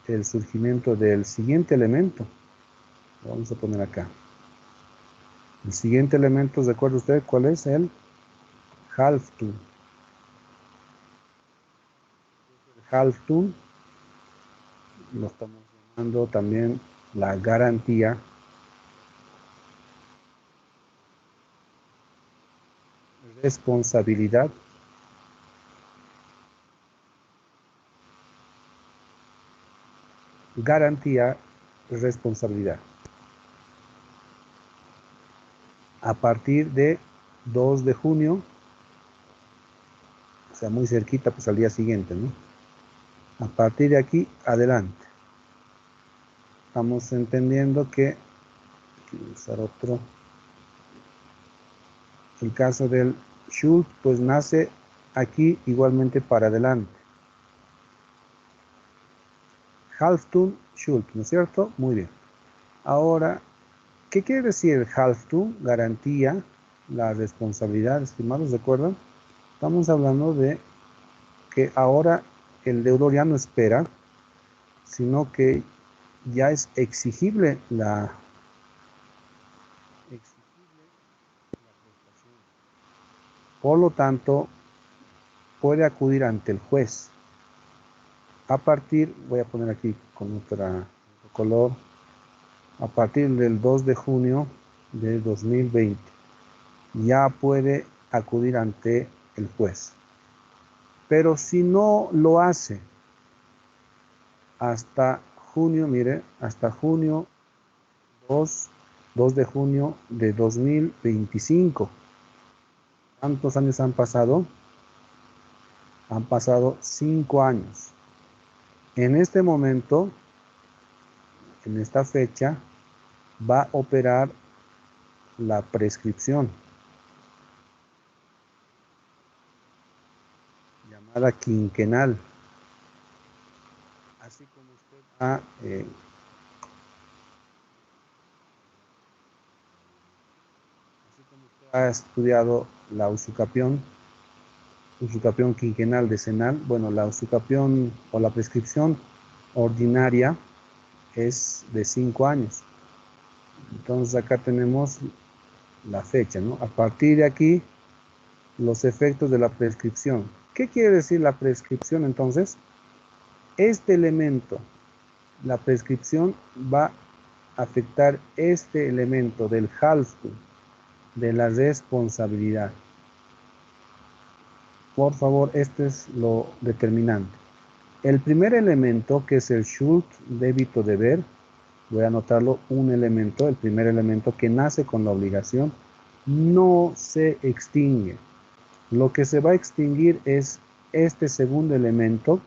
el surgimiento del siguiente elemento. Lo vamos a poner acá. El siguiente elemento, ¿recuerda usted cuál es? El Halftun. El Halftun lo estamos llamando también la garantía. Responsabilidad. Garantía, responsabilidad. A partir de 2 de junio, o sea, muy cerquita, pues al día siguiente, ¿no? A partir de aquí, adelante. Estamos entendiendo que, aquí voy a usar otro, el caso del Schuld pues nace aquí igualmente para adelante. Halftung, Schuld, ¿no es cierto? Muy bien. Ahora, ¿qué quiere decir el Halftung? Garantía, la responsabilidad, estimados, ¿de acuerdo? Estamos hablando de que ahora el deudor ya no espera, sino que ya es exigible la prestación. Por lo tanto, puede acudir ante el juez. A partir, voy a poner aquí con otro color, a partir del 2 de junio de 2020, ya puede acudir ante el juez. Pero si no lo hace hasta junio, mire, hasta junio 2 de junio de 2025, ¿cuántos años han pasado? Han pasado 5 años. En este momento, en esta fecha, va a operar la prescripción, llamada quinquenal. Así como usted ha estudiado la usucapión quinquenal decenal, bueno, la usucapión o la prescripción ordinaria es de 5 años. Entonces acá tenemos la fecha, ¿no? A partir de aquí, los efectos de la prescripción. ¿Qué quiere decir la prescripción entonces? Este elemento, la prescripción, va a afectar este elemento del Halftung, de la responsabilidad. Por favor, este es lo determinante. El primer elemento, que es el Schuld, débito deber, voy a anotarlo, un elemento, el primer elemento que nace con la obligación, no se extingue. Lo que se va a extinguir es este segundo elemento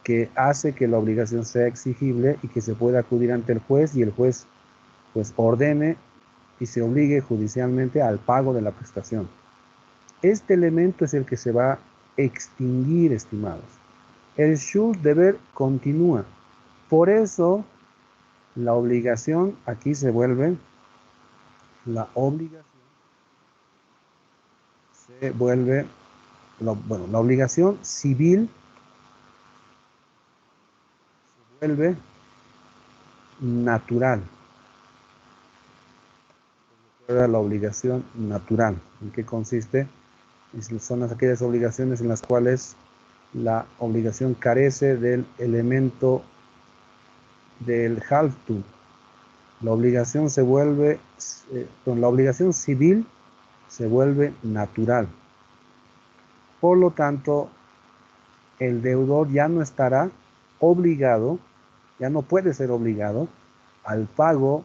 que hace que la obligación sea exigible y que se pueda acudir ante el juez y el juez pues ordene y se obligue judicialmente al pago de la prestación. Este elemento es el que se va a extinguir, estimados. El Schuld deber continúa. Por eso la obligación aquí se vuelve, la obligación se vuelve, la obligación civil se vuelve natural. La obligación natural. ¿En qué consiste? Son aquellas obligaciones en las cuales la obligación carece del elemento del Halftung. La obligación se vuelve, la obligación civil se vuelve natural. Por lo tanto, el deudor ya no estará obligado, ya no puede ser obligado al pago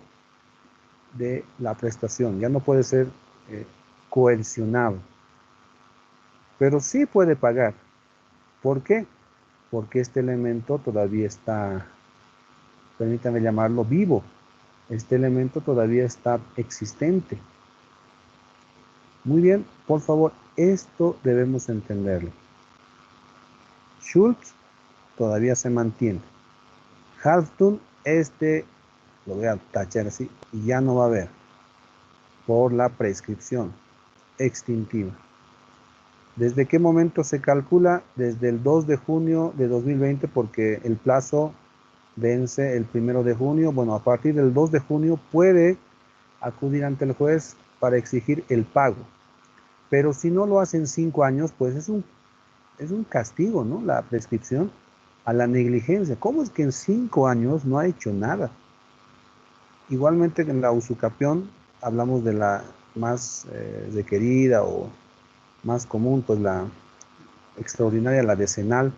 de la prestación, ya no puede ser coercionado, pero sí puede pagar. ¿Por qué? Porque este elemento todavía está, permítame llamarlo, vivo. Este elemento todavía está existente. Muy bien, por favor, esto debemos entenderlo. Schuld todavía se mantiene. Halftung, lo voy a tachar así, y ya no va a haber, por la prescripción extintiva. ¿Desde qué momento se calcula? Desde el 2 de junio de 2020, porque el plazo vence el 1 de junio. Bueno, a partir del 2 de junio puede acudir ante el juez para exigir el pago. Pero si no lo hacen 5 años, pues es un castigo, ¿no? La prescripción a la negligencia. ¿Cómo es que en 5 años no ha hecho nada? Igualmente en la usucapión hablamos de la más requerida o más común, pues la extraordinaria, la decenal.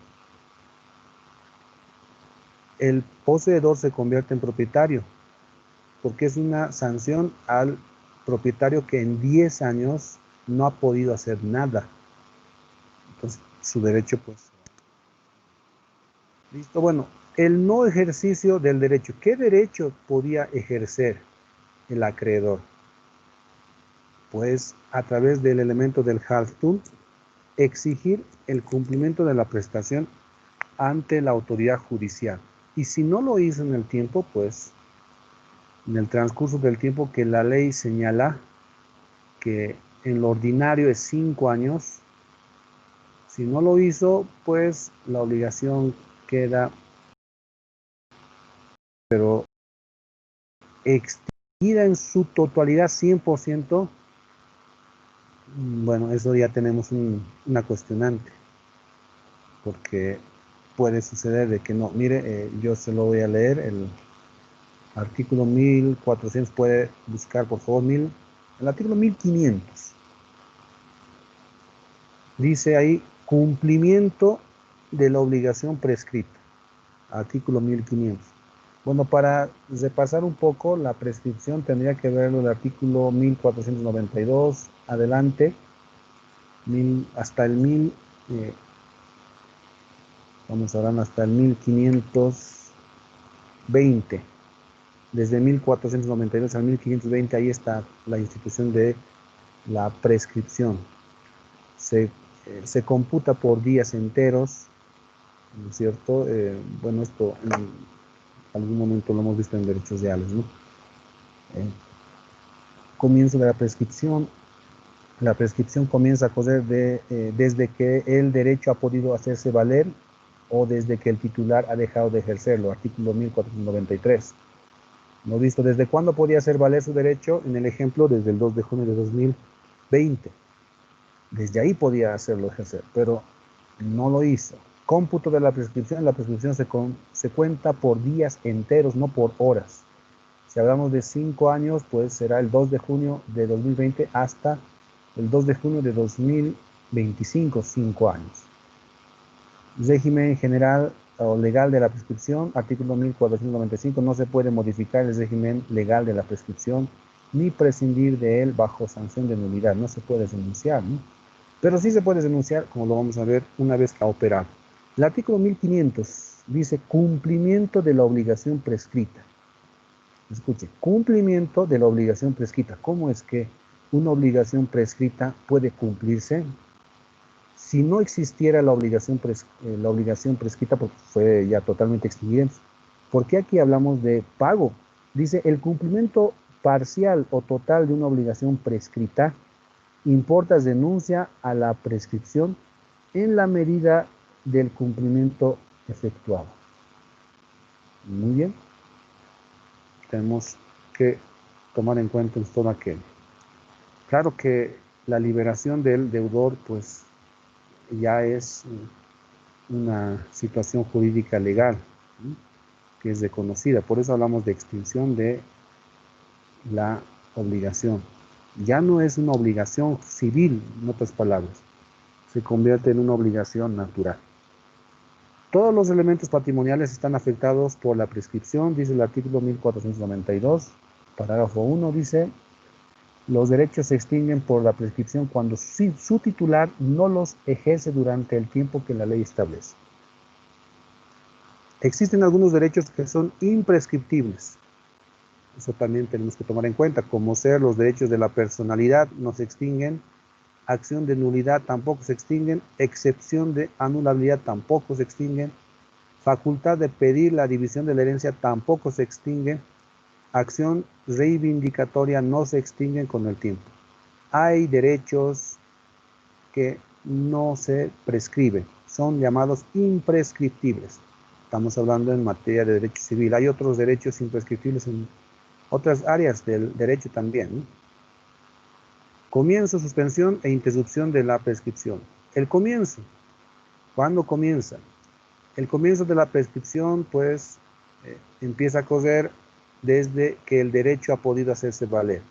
El poseedor se convierte en propietario porque es una sanción al propietario que en 10 años no ha podido hacer nada. Entonces, su derecho, pues, listo. Bueno, el no ejercicio del derecho. ¿Qué derecho podía ejercer el acreedor? Pues a través del elemento del halftun, exigir el cumplimiento de la prestación ante la autoridad judicial. Y si no lo hizo en el tiempo, pues en el transcurso del tiempo que la ley señala que en lo ordinario es 5 años, si no lo hizo, pues la obligación queda, pero extinguida en su totalidad 100%, bueno, eso ya tenemos una cuestionante, porque puede suceder de que no, mire, yo se lo voy a leer, el artículo 1400, puede buscar por favor, el artículo 1500, dice ahí, cumplimiento de la obligación prescrita, artículo 1500. Bueno, para repasar un poco, la prescripción tendría que verlo el artículo 1492, adelante, hasta el 1000, vamos a hablar hasta el 1520. Desde 1492 al 1520, ahí está la institución de la prescripción. Se computa por días enteros, ¿no es cierto? Bueno, esto en algún momento lo hemos visto en derechos reales, ¿no? Comienzo de la prescripción. La prescripción comienza a correr desde que el derecho ha podido hacerse valer o desde que el titular ha dejado de ejercerlo, artículo 1493. ¿No visto desde cuándo podía hacer valer su derecho? En el ejemplo, desde el 2 de junio de 2020. Desde ahí podía hacerlo ejercer, pero no lo hizo. Cómputo de la prescripción se cuenta por días enteros, no por horas. Si hablamos de 5 años, pues será el 2 de junio de 2020 hasta el 2 de junio de 2025, 5 años. Régimen general o legal de la prescripción, artículo 1495, no se puede modificar el régimen legal de la prescripción ni prescindir de él bajo sanción de nulidad. No se puede denunciar, ¿no? Pero sí se puede denunciar, como lo vamos a ver, una vez que ha operado. El artículo 1500 dice cumplimiento de la obligación prescrita. Escuche, cumplimiento de la obligación prescrita. ¿Cómo es que una obligación prescrita puede cumplirse? Si no existiera la obligación prescrita, porque fue ya totalmente extinguida, ¿por qué aquí hablamos de pago? Dice, el cumplimiento parcial o total de una obligación prescrita importa renuncia a la prescripción en la medida del cumplimiento efectuado. Muy bien. Tenemos que tomar en cuenta todo aquello. Claro que la liberación del deudor, pues, ya es una situación jurídica legal, ¿sí?, que es reconocida. Por eso hablamos de extinción de la obligación. Ya no es una obligación civil, en otras palabras, se convierte en una obligación natural. Todos los elementos patrimoniales están afectados por la prescripción, dice el artículo 1492, parágrafo 1, dice, los derechos se extinguen por la prescripción cuando su titular no los ejerce durante el tiempo que la ley establece. Existen algunos derechos que son imprescriptibles. Eso también tenemos que tomar en cuenta, como ser los derechos de la personalidad, no se extinguen, acción de nulidad tampoco se extinguen, excepción de anulabilidad tampoco se extinguen, facultad de pedir la división de la herencia tampoco se extingue, acción reivindicatoria no se extinguen con el tiempo. Hay derechos que no se prescriben, son llamados imprescriptibles. Estamos hablando en materia de derecho civil. Hay otros derechos imprescriptibles en otras áreas del derecho también, ¿no? Comienzo, suspensión e interrupción de la prescripción. El comienzo, ¿cuándo comienza? El comienzo de la prescripción, pues, empieza a correr desde que el derecho ha podido hacerse valer.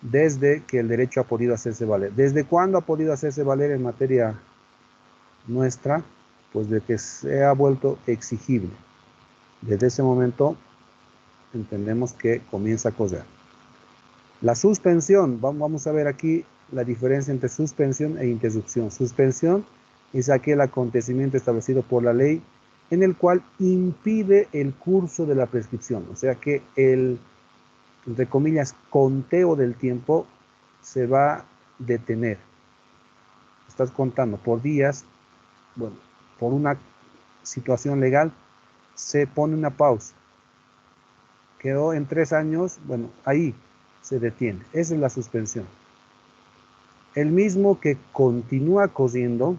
Desde que el derecho ha podido hacerse valer. ¿Desde cuándo ha podido hacerse valer en materia nuestra? Pues de que se ha vuelto exigible. Desde ese momento entendemos que comienza a correr. La suspensión, vamos a ver aquí la diferencia entre suspensión e interrupción. Suspensión es aquel acontecimiento establecido por la ley en el cual impide el curso de la prescripción. O sea que el, entre comillas, conteo del tiempo se va detener. Estás contando por días, bueno, por una situación legal, se pone una pausa. Quedó en 3 años, bueno, ahí se detiene. Esa es la suspensión. El mismo que continúa corriendo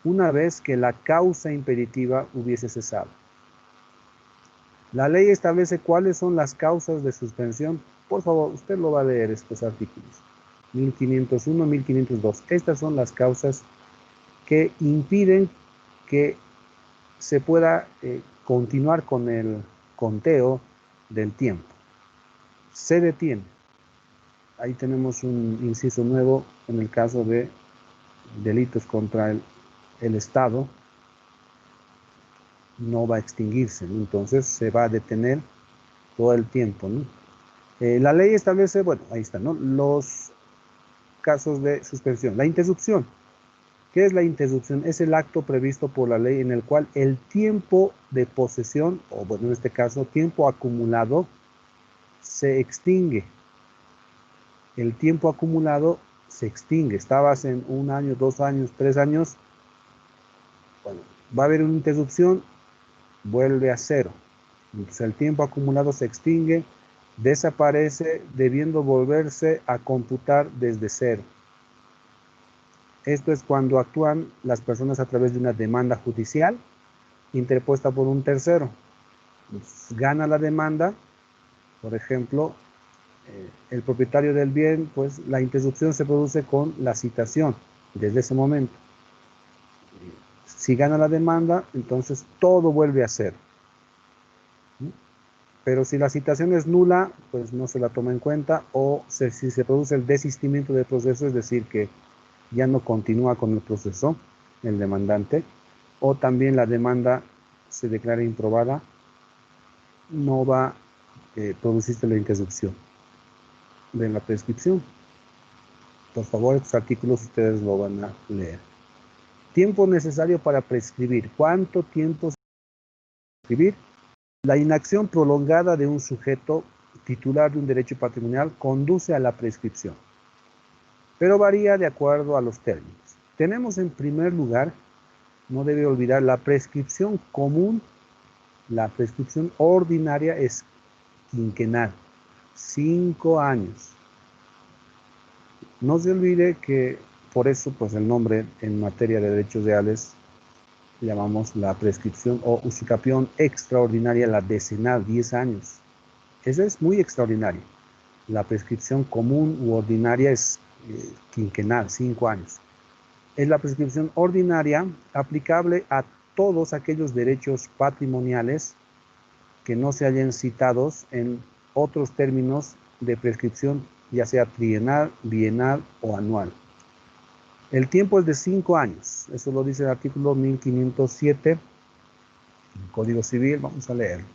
una vez que la causa impeditiva hubiese cesado. La ley establece cuáles son las causas de suspensión. Por favor, usted lo va a leer estos artículos. 1501, 1502. Estas son las causas que impiden que se pueda continuar con el conteo del tiempo. Se detiene. Ahí tenemos un inciso nuevo en el caso de delitos contra el Estado. No va a extinguirse, ¿no? Entonces se va a detener todo el tiempo, ¿no? La ley establece, bueno, ahí está, ¿no? Los casos de suspensión. La interrupción. ¿Qué es la interrupción? Es el acto previsto por la ley en el cual el tiempo de posesión, o bueno, en este caso, tiempo acumulado, se extingue. El tiempo acumulado se extingue. Estabas en 1 año, 2 años, 3 años. Bueno, va a haber una interrupción, vuelve a cero. Entonces el tiempo acumulado se extingue, desaparece, debiendo volverse a computar desde cero. Esto es cuando actúan las personas a través de una demanda judicial interpuesta por un tercero. Entonces, gana la demanda, por ejemplo, el propietario del bien, pues la interrupción se produce con la citación desde ese momento. Si gana la demanda, entonces todo vuelve a cero. Pero si la citación es nula, pues no se la toma en cuenta, o si se produce el desistimiento del proceso, es decir, que ya no continúa con el proceso, el demandante, o también la demanda se declara improbada, no va a producirse la interrupción de la prescripción. Por favor, estos artículos ustedes lo van a leer. Tiempo necesario para prescribir. ¿Cuánto tiempo se debe prescribir? La inacción prolongada de un sujeto titular de un derecho patrimonial conduce a la prescripción, pero varía de acuerdo a los términos. Tenemos en primer lugar, no debe olvidar, la prescripción común. La prescripción ordinaria es quinquenal, 5 años. No se olvide que por eso pues el nombre en materia de derechos reales llamamos la prescripción o usucapión extraordinaria, la decenal, 10 años. Eso es muy extraordinario. La prescripción común u ordinaria es quinquenal, 5 años. Es la prescripción ordinaria aplicable a todos aquellos derechos patrimoniales que no se hayan citados en otros términos de prescripción, ya sea trienal, bienal o anual. El tiempo es de 5 años. Eso lo dice el artículo 1507 del Código Civil. Vamos a leer.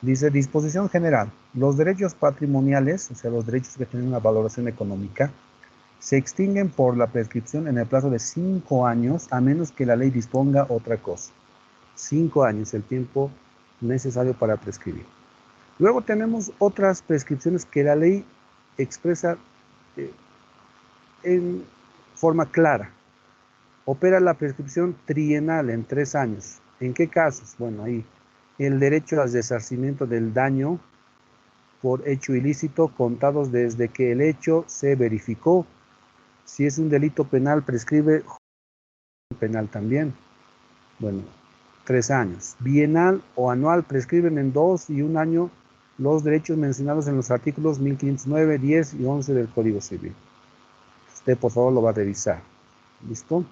Dice: disposición general. Los derechos patrimoniales, o sea, los derechos que tienen una valoración económica, se extinguen por la prescripción en el plazo de 5 años, a menos que la ley disponga otra cosa. 5 años, el tiempo necesario para prescribir. Luego tenemos otras prescripciones que la ley expresa en forma clara. Opera la prescripción trienal en 3 años. ¿En qué casos? Bueno, ahí el derecho al resarcimiento del daño por hecho ilícito contados desde que el hecho se verificó. Si es un delito penal, prescribe penal también. Bueno, 3 años. Bienal o anual prescriben en 2 y 1 año los derechos mencionados en los artículos 1509, 10 y 11 del Código Civil. Usted, por favor, lo va a revisar. ¿Listo?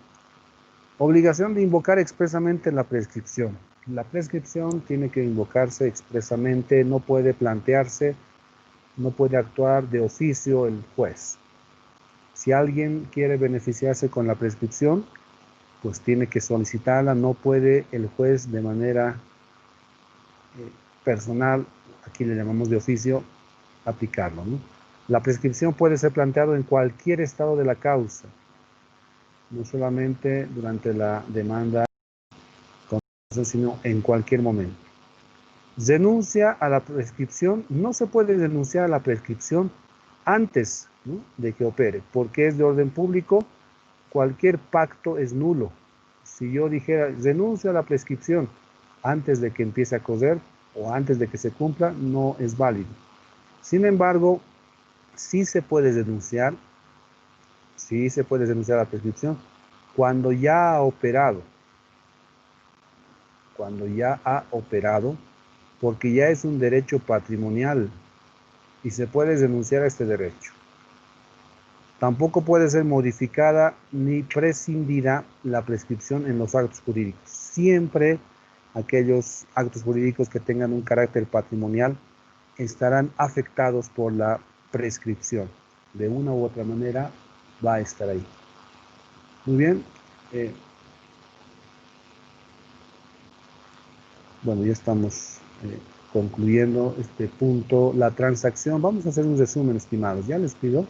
Obligación de invocar expresamente la prescripción. La prescripción tiene que invocarse expresamente, no puede plantearse, no puede actuar de oficio el juez. Si alguien quiere beneficiarse con la prescripción, pues tiene que solicitarla, no puede el juez de manera personal, aquí le llamamos de oficio, aplicarlo, ¿no? La prescripción puede ser planteada en cualquier estado de la causa, no solamente durante la demanda, sino en cualquier momento. Renuncia a la prescripción. No se puede renunciar a la prescripción antes ¿no?, de que opere. Porque es de orden público, cualquier pacto es nulo. Si yo dijera, renuncio a la prescripción antes de que empiece a correr o antes de que se cumpla, no es válido. Sin embargo, sí se puede denunciar a la prescripción cuando ya ha operado, porque ya es un derecho patrimonial y se puede denunciar a este derecho. Tampoco puede ser modificada ni prescindida la prescripción en los actos jurídicos. Siempre aquellos actos jurídicos que tengan un carácter patrimonial estarán afectados por la prescripción. De una u otra manera va a estar ahí. Muy bien. Bueno, ya estamos concluyendo este punto. La transacción, vamos a hacer un resumen, estimados. Ya les pido,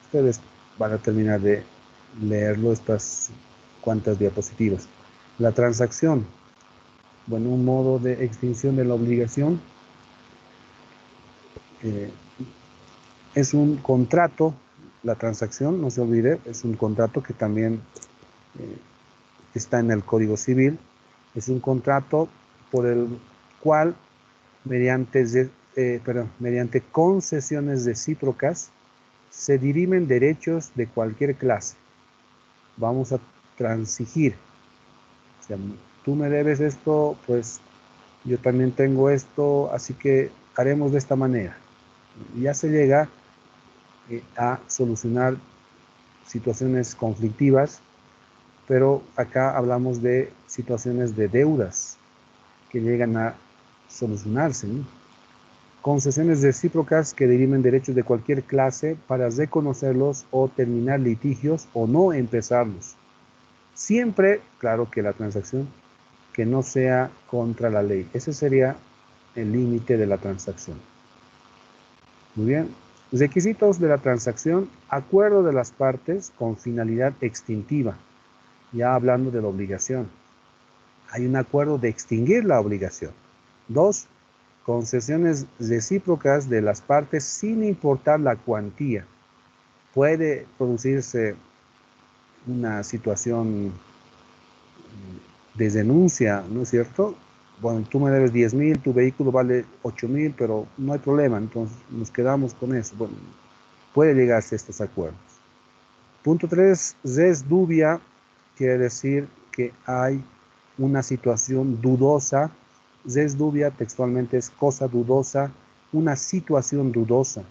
ustedes van a terminar de leerlo, estas cuantas diapositivas. La transacción, bueno, un modo de extinción de la obligación, es un contrato. La transacción, no se olvide, es un contrato que también está en el Código Civil. Es un contrato por el cual, mediante concesiones recíprocas, se dirimen derechos de cualquier clase. Vamos a transigir. O sea, tú me debes esto, pues yo también tengo esto, así que haremos de esta manera. Ya se llega a solucionar situaciones conflictivas, pero acá hablamos de situaciones de deudas que llegan a solucionarse, ¿no? Concesiones recíprocas que dirimen derechos de cualquier clase para reconocerlos o terminar litigios o no empezarlos. Siempre, claro que la transacción que no sea contra la ley. Ese sería el límite de la transacción. Muy bien. Requisitos de la transacción: acuerdo de las partes con finalidad extintiva. Ya hablando de la obligación, hay un acuerdo de extinguir la obligación. 2. Concesiones recíprocas de las partes sin importar la cuantía. Puede producirse una situación de denuncia, ¿no es cierto? Bueno, tú me debes 10.000, tu vehículo vale 8.000, pero no hay problema, entonces nos quedamos con eso. Bueno, puede llegarse a estos acuerdos. Punto 3, res dubia, quiere decir que hay una situación dudosa. Res dubia textualmente es cosa dudosa, una situación dudosa.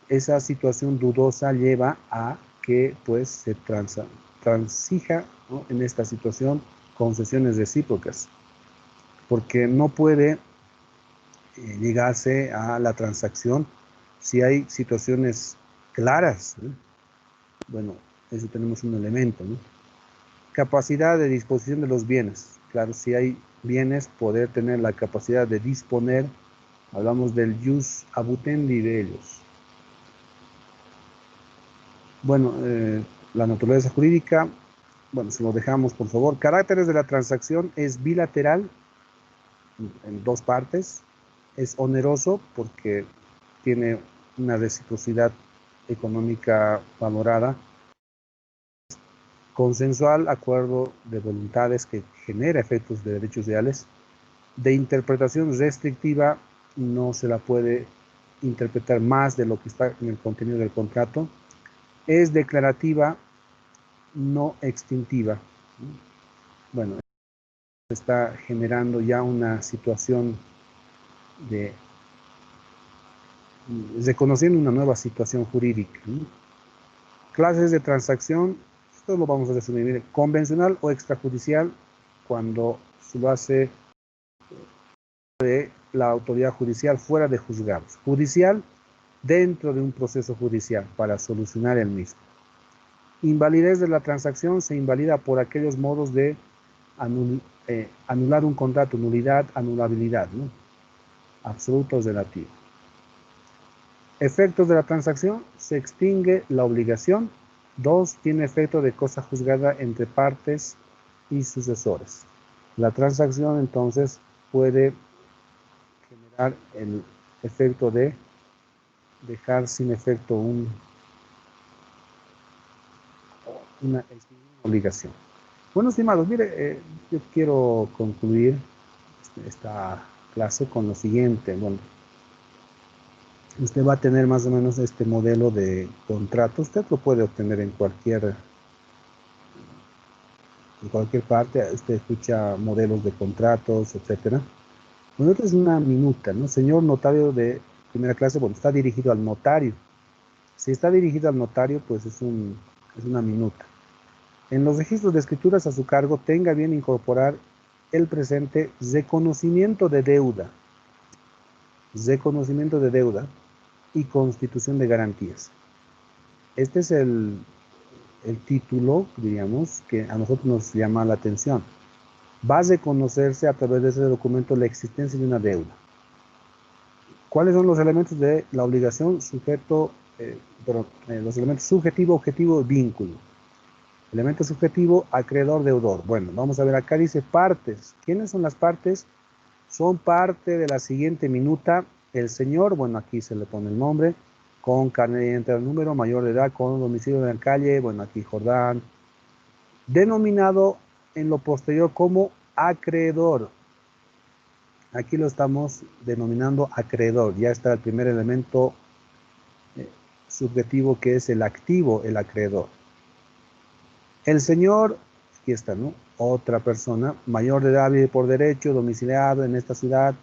Esa situación dudosa lleva a que pues se transija, ¿no?, en esta situación concesiones recíprocas, porque no puede llegarse a la transacción si hay situaciones claras, ¿no? Bueno, eso tenemos un elemento, ¿no? Capacidad de disposición de los bienes. Claro, si hay bienes, poder tener la capacidad de disponer. Hablamos del jus abutendi de ellos. Bueno, la naturaleza jurídica, bueno, se lo dejamos, por favor. Caracteres de la transacción: es bilateral, en dos partes. Es oneroso porque tiene una reciprocidad económica valorada. Consensual, acuerdo de voluntades que genera efectos de derechos reales. De interpretación restrictiva, no se la puede interpretar más de lo que está en el contenido del contrato. Es declarativa, no extintiva. Bueno, está generando ya una situación de reconociendo una nueva situación jurídica, ¿no? Clases de transacción, esto lo vamos a resumir. Mire, convencional o extrajudicial, cuando se lo hace de la autoridad judicial fuera de juzgados. Judicial, dentro de un proceso judicial para solucionar el mismo. Invalidez de la transacción: se invalida por aquellos modos de anular un contrato, nulidad, anulabilidad, ¿no? Absoluto o relativo. Efectos de la transacción: se extingue la obligación. 2. Tiene efecto de cosa juzgada entre partes y sucesores. La transacción entonces puede generar el efecto de dejar sin efecto un una obligación. Bueno, estimados, mire, yo quiero concluir esta clase con lo siguiente. Bueno, usted va a tener más o menos este modelo de contrato. Usted lo puede obtener en cualquier parte. Usted escucha modelos de contratos, etcétera. Bueno, esta es una minuta, ¿no? Señor notario de primera clase, bueno, está dirigido al notario. Si está dirigido al notario, pues es una minuta. En los registros de escrituras a su cargo, tenga bien incorporar el presente reconocimiento de deuda y constitución de garantías. Este es el título, diríamos, que a nosotros nos llama la atención. Va a reconocerse a través de ese documento la existencia de una deuda. ¿Cuáles son los elementos de la obligación? Los elementos subjetivo, objetivo y vínculo. Elemento subjetivo, acreedor, deudor. Bueno, vamos a ver, acá dice partes. ¿Quiénes son las partes? Son parte de la siguiente minuta. El señor, bueno, aquí se le pone el nombre, con carnet de identidad, número, mayor de edad, con domicilio en la calle, bueno, aquí Jordán, denominado en lo posterior como acreedor. Aquí lo estamos denominando acreedor. Ya está el primer elemento subjetivo, que es el activo, el acreedor. El señor, aquí está, ¿no? Otra persona, mayor de edad, vive por derecho, domiciliado en esta ciudad,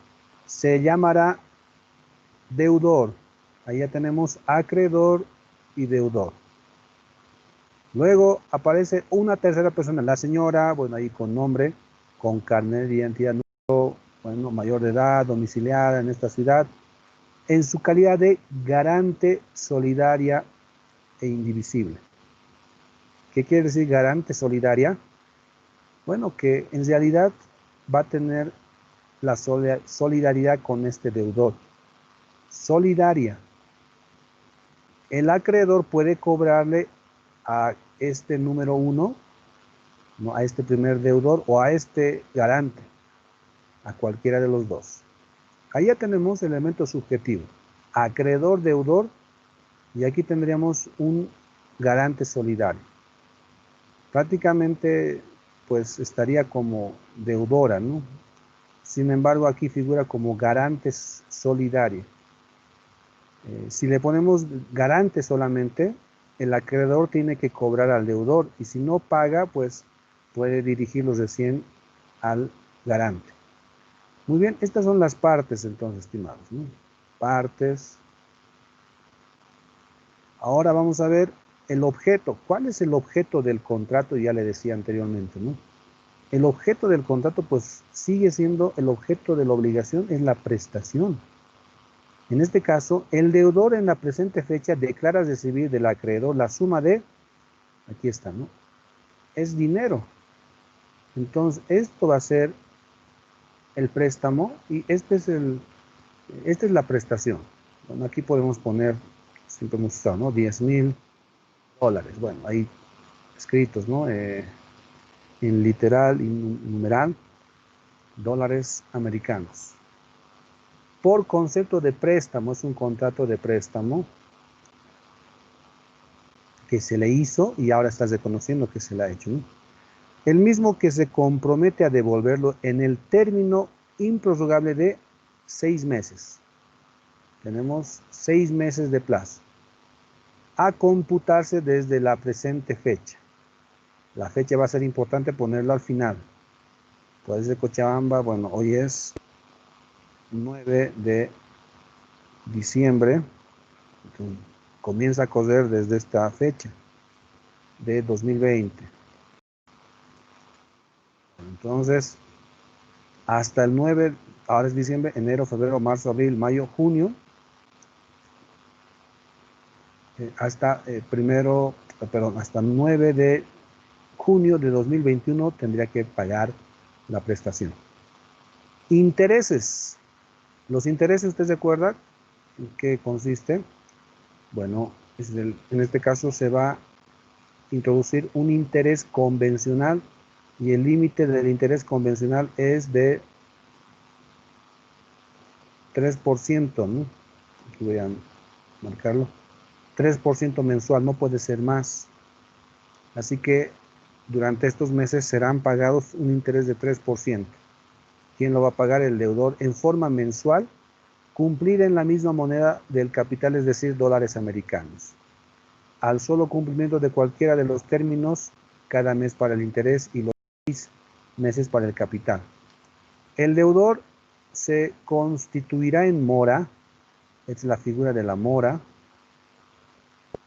se llamará deudor. Ahí ya tenemos acreedor y deudor. Luego aparece una tercera persona, la señora, bueno, ahí con nombre, con carnet de identidad, bueno, mayor de edad, domiciliada en esta ciudad, en su calidad de garante solidaria e indivisible. ¿Qué quiere decir garante solidaria? Bueno, que en realidad va a tener la solidaridad con este deudor. Solidaria. El acreedor puede cobrarle a este número uno, ¿no?, a este primer deudor o a este garante, a cualquiera de los dos. Ahí ya tenemos el elemento subjetivo, acreedor, deudor, y aquí tendríamos un garante solidario. Prácticamente, pues estaría como deudora, ¿no? Sin embargo, aquí figura como garante solidario. Si le ponemos garante solamente, el acreedor tiene que cobrar al deudor, y si no paga, pues puede dirigirlos recién al garante. Muy bien, estas son las partes entonces, estimados, ¿no? Partes. Ahora vamos a ver el objeto. ¿Cuál es el objeto del contrato? Ya le decía anteriormente, ¿no? El objeto del contrato, pues sigue siendo el objeto de la obligación, es la prestación. En este caso, el deudor en la presente fecha declara recibir del acreedor la suma de, aquí está, ¿no? Es dinero. Entonces, esto va a ser el préstamo y esta es la prestación. Bueno, aquí podemos poner, siempre hemos usado, ¿no? $10,000. Bueno, ahí escritos, ¿no? En literal y numeral, dólares americanos. Por concepto de préstamo, es un contrato de préstamo que se le hizo y ahora está reconociendo que se le ha hecho, ¿no? El mismo que se compromete a devolverlo en el término improrrogable de 6 meses. Tenemos 6 meses de plazo, a computarse desde la presente fecha. La fecha va a ser importante ponerlo al final. Puede ser Cochabamba, bueno, hoy es 9 de diciembre, entonces, comienza a correr desde esta fecha de 2020. Entonces, hasta el 9, ahora es diciembre, enero, febrero, marzo, abril, mayo, junio, hasta hasta 9 de junio de 2021 tendría que pagar la prestación. Intereses. Los intereses, ¿usted se acuerda en qué consiste? Bueno, en este caso se va a introducir un interés convencional y el límite del interés convencional es de 3%, ¿no? Aquí voy a marcarlo. 3% mensual, no puede ser más. Así que durante estos meses serán pagados un interés de 3%. ¿Quién lo va a pagar? El deudor en forma mensual, cumplir en la misma moneda del capital, es decir, dólares americanos. Al solo cumplimiento de cualquiera de los términos, cada mes para el interés y los 6 meses para el capital. El deudor se constituirá en mora, es la figura de la mora.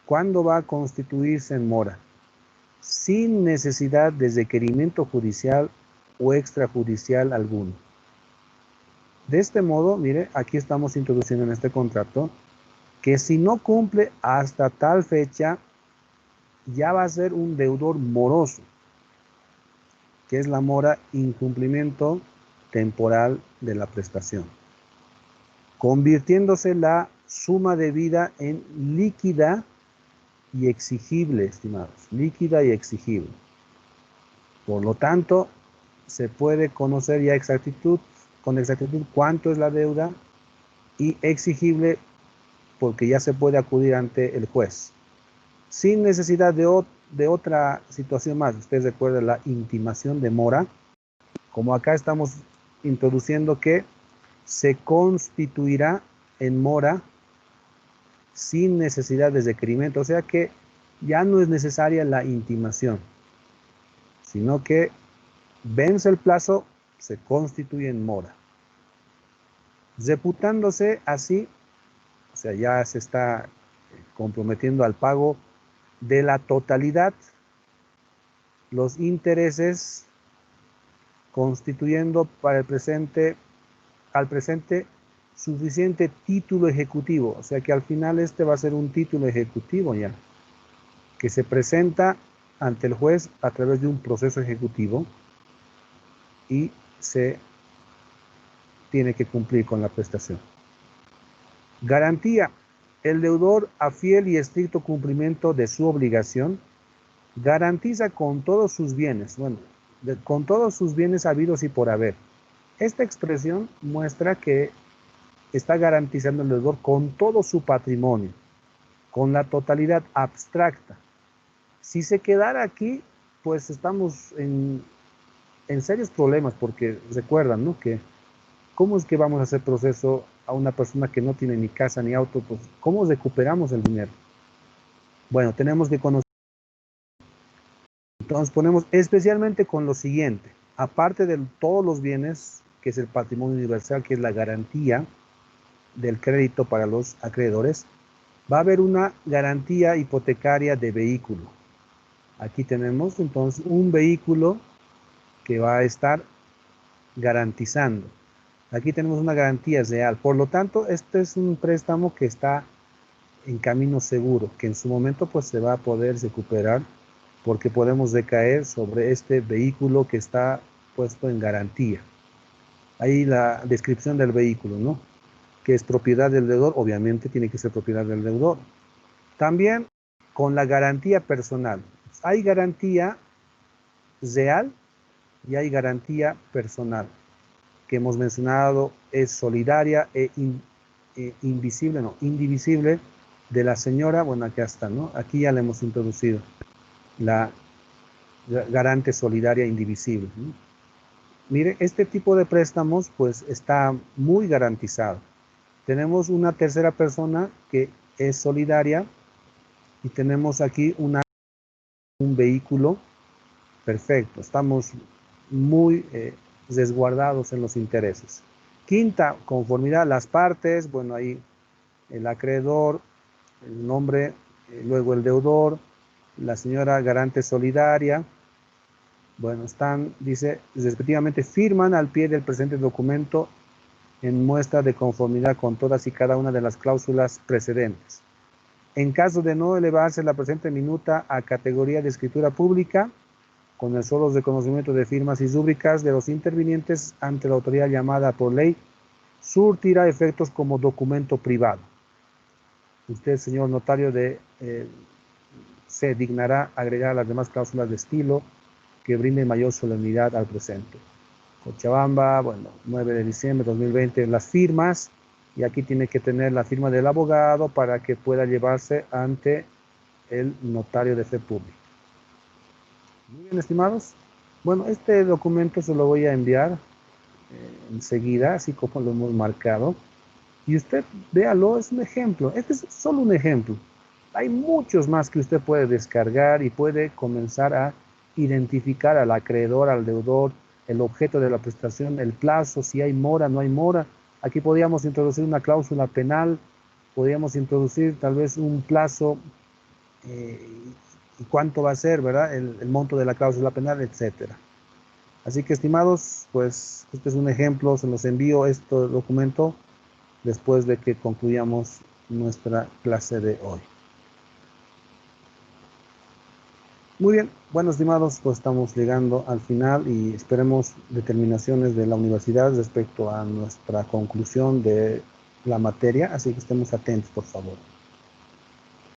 ¿Cuándo va a constituirse en mora? Sin necesidad de requerimiento judicial o extrajudicial alguno. De este modo, mire, aquí estamos introduciendo en este contrato que si no cumple hasta tal fecha, ya va a ser un deudor moroso, que es la mora, incumplimiento temporal de la prestación, convirtiéndose la suma debida en líquida y exigible, estimados, líquida y exigible. Por lo tanto, se puede conocer ya con exactitud cuánto es la deuda, y exigible porque ya se puede acudir ante el juez, sin necesidad de otra situación más. Ustedes recuerdan la intimación de mora, como acá estamos introduciendo que se constituirá en mora sin necesidad de requerimiento, o sea que ya no es necesaria la intimación, sino que vence el plazo, se constituye en mora, reputándose así, o sea, ya se está comprometiendo al pago de la totalidad los intereses, constituyendo para al presente suficiente título ejecutivo, o sea que al final este va a ser un título ejecutivo ya, que se presenta ante el juez a través de un proceso ejecutivo y se tiene que cumplir con la prestación. Garantía. El deudor, a fiel y estricto cumplimiento de su obligación, garantiza con todos sus bienes, con todos sus bienes habidos y por haber. Esta expresión muestra que está garantizando el deudor con todo su patrimonio, con la totalidad abstracta. Si se quedara aquí, pues estamos en serios problemas, porque recuerdan, ¿no?, que ¿cómo es que vamos a hacer proceso a una persona que no tiene ni casa ni auto? Pues, ¿cómo recuperamos el dinero? Bueno, tenemos que conocer. Entonces ponemos especialmente con lo siguiente: aparte de todos los bienes, que es el patrimonio universal, que es la garantía del crédito para los acreedores, va a haber una garantía hipotecaria de vehículo. Aquí tenemos entonces un vehículo que va a estar garantizando. Aquí tenemos una garantía real. Por lo tanto, este es un préstamo que está en camino seguro, que en su momento pues se va a poder recuperar, porque podemos recaer sobre este vehículo que está puesto en garantía. Ahí la descripción del vehículo, ¿no?, que es propiedad del deudor, obviamente tiene que ser propiedad del deudor. También con la garantía personal. Hay garantía real y hay garantía personal, que hemos mencionado, es solidaria e indivisible de la señora. Bueno, acá está, ¿no? Aquí ya le hemos introducido la garante solidaria indivisible, ¿no? Mire, este tipo de préstamos pues está muy garantizado. Tenemos una tercera persona que es solidaria, y tenemos aquí un vehículo perfecto. Estamos muy resguardados en los intereses. Quinta, conformidad. Las partes, bueno, ahí el acreedor, el nombre, luego el deudor, la señora garante solidaria. Bueno, dice, respectivamente, firman al pie del presente documento en muestra de conformidad con todas y cada una de las cláusulas precedentes. En caso de no elevarse la presente minuta a categoría de escritura pública, con el solo reconocimiento de firmas y rúbricas de los intervinientes ante la autoridad llamada por ley, surtirá efectos como documento privado. Usted, señor notario, se dignará agregar las demás cláusulas de estilo que brinden mayor solemnidad al presente. Cochabamba, bueno, 9 de diciembre de 2020, las firmas, y aquí tiene que tener la firma del abogado para que pueda llevarse ante el notario de fe pública. Muy bien, estimados. Bueno, este documento se lo voy a enviar enseguida, así como lo hemos marcado. Y usted véalo, es un ejemplo. Este es solo un ejemplo. Hay muchos más que usted puede descargar y puede comenzar a identificar al acreedor, al deudor, el objeto de la prestación, el plazo, si hay mora, no hay mora. Aquí podríamos introducir una cláusula penal, podríamos introducir tal vez un plazo eh, y cuánto va a ser, ¿verdad? El monto de la cláusula penal, etcétera. Así que, estimados, pues este es un ejemplo, se los envío este documento después de que concluyamos nuestra clase de hoy. Muy bien, bueno, estimados, pues estamos llegando al final y esperemos determinaciones de la universidad respecto a nuestra conclusión de la materia, así que estemos atentos, por favor.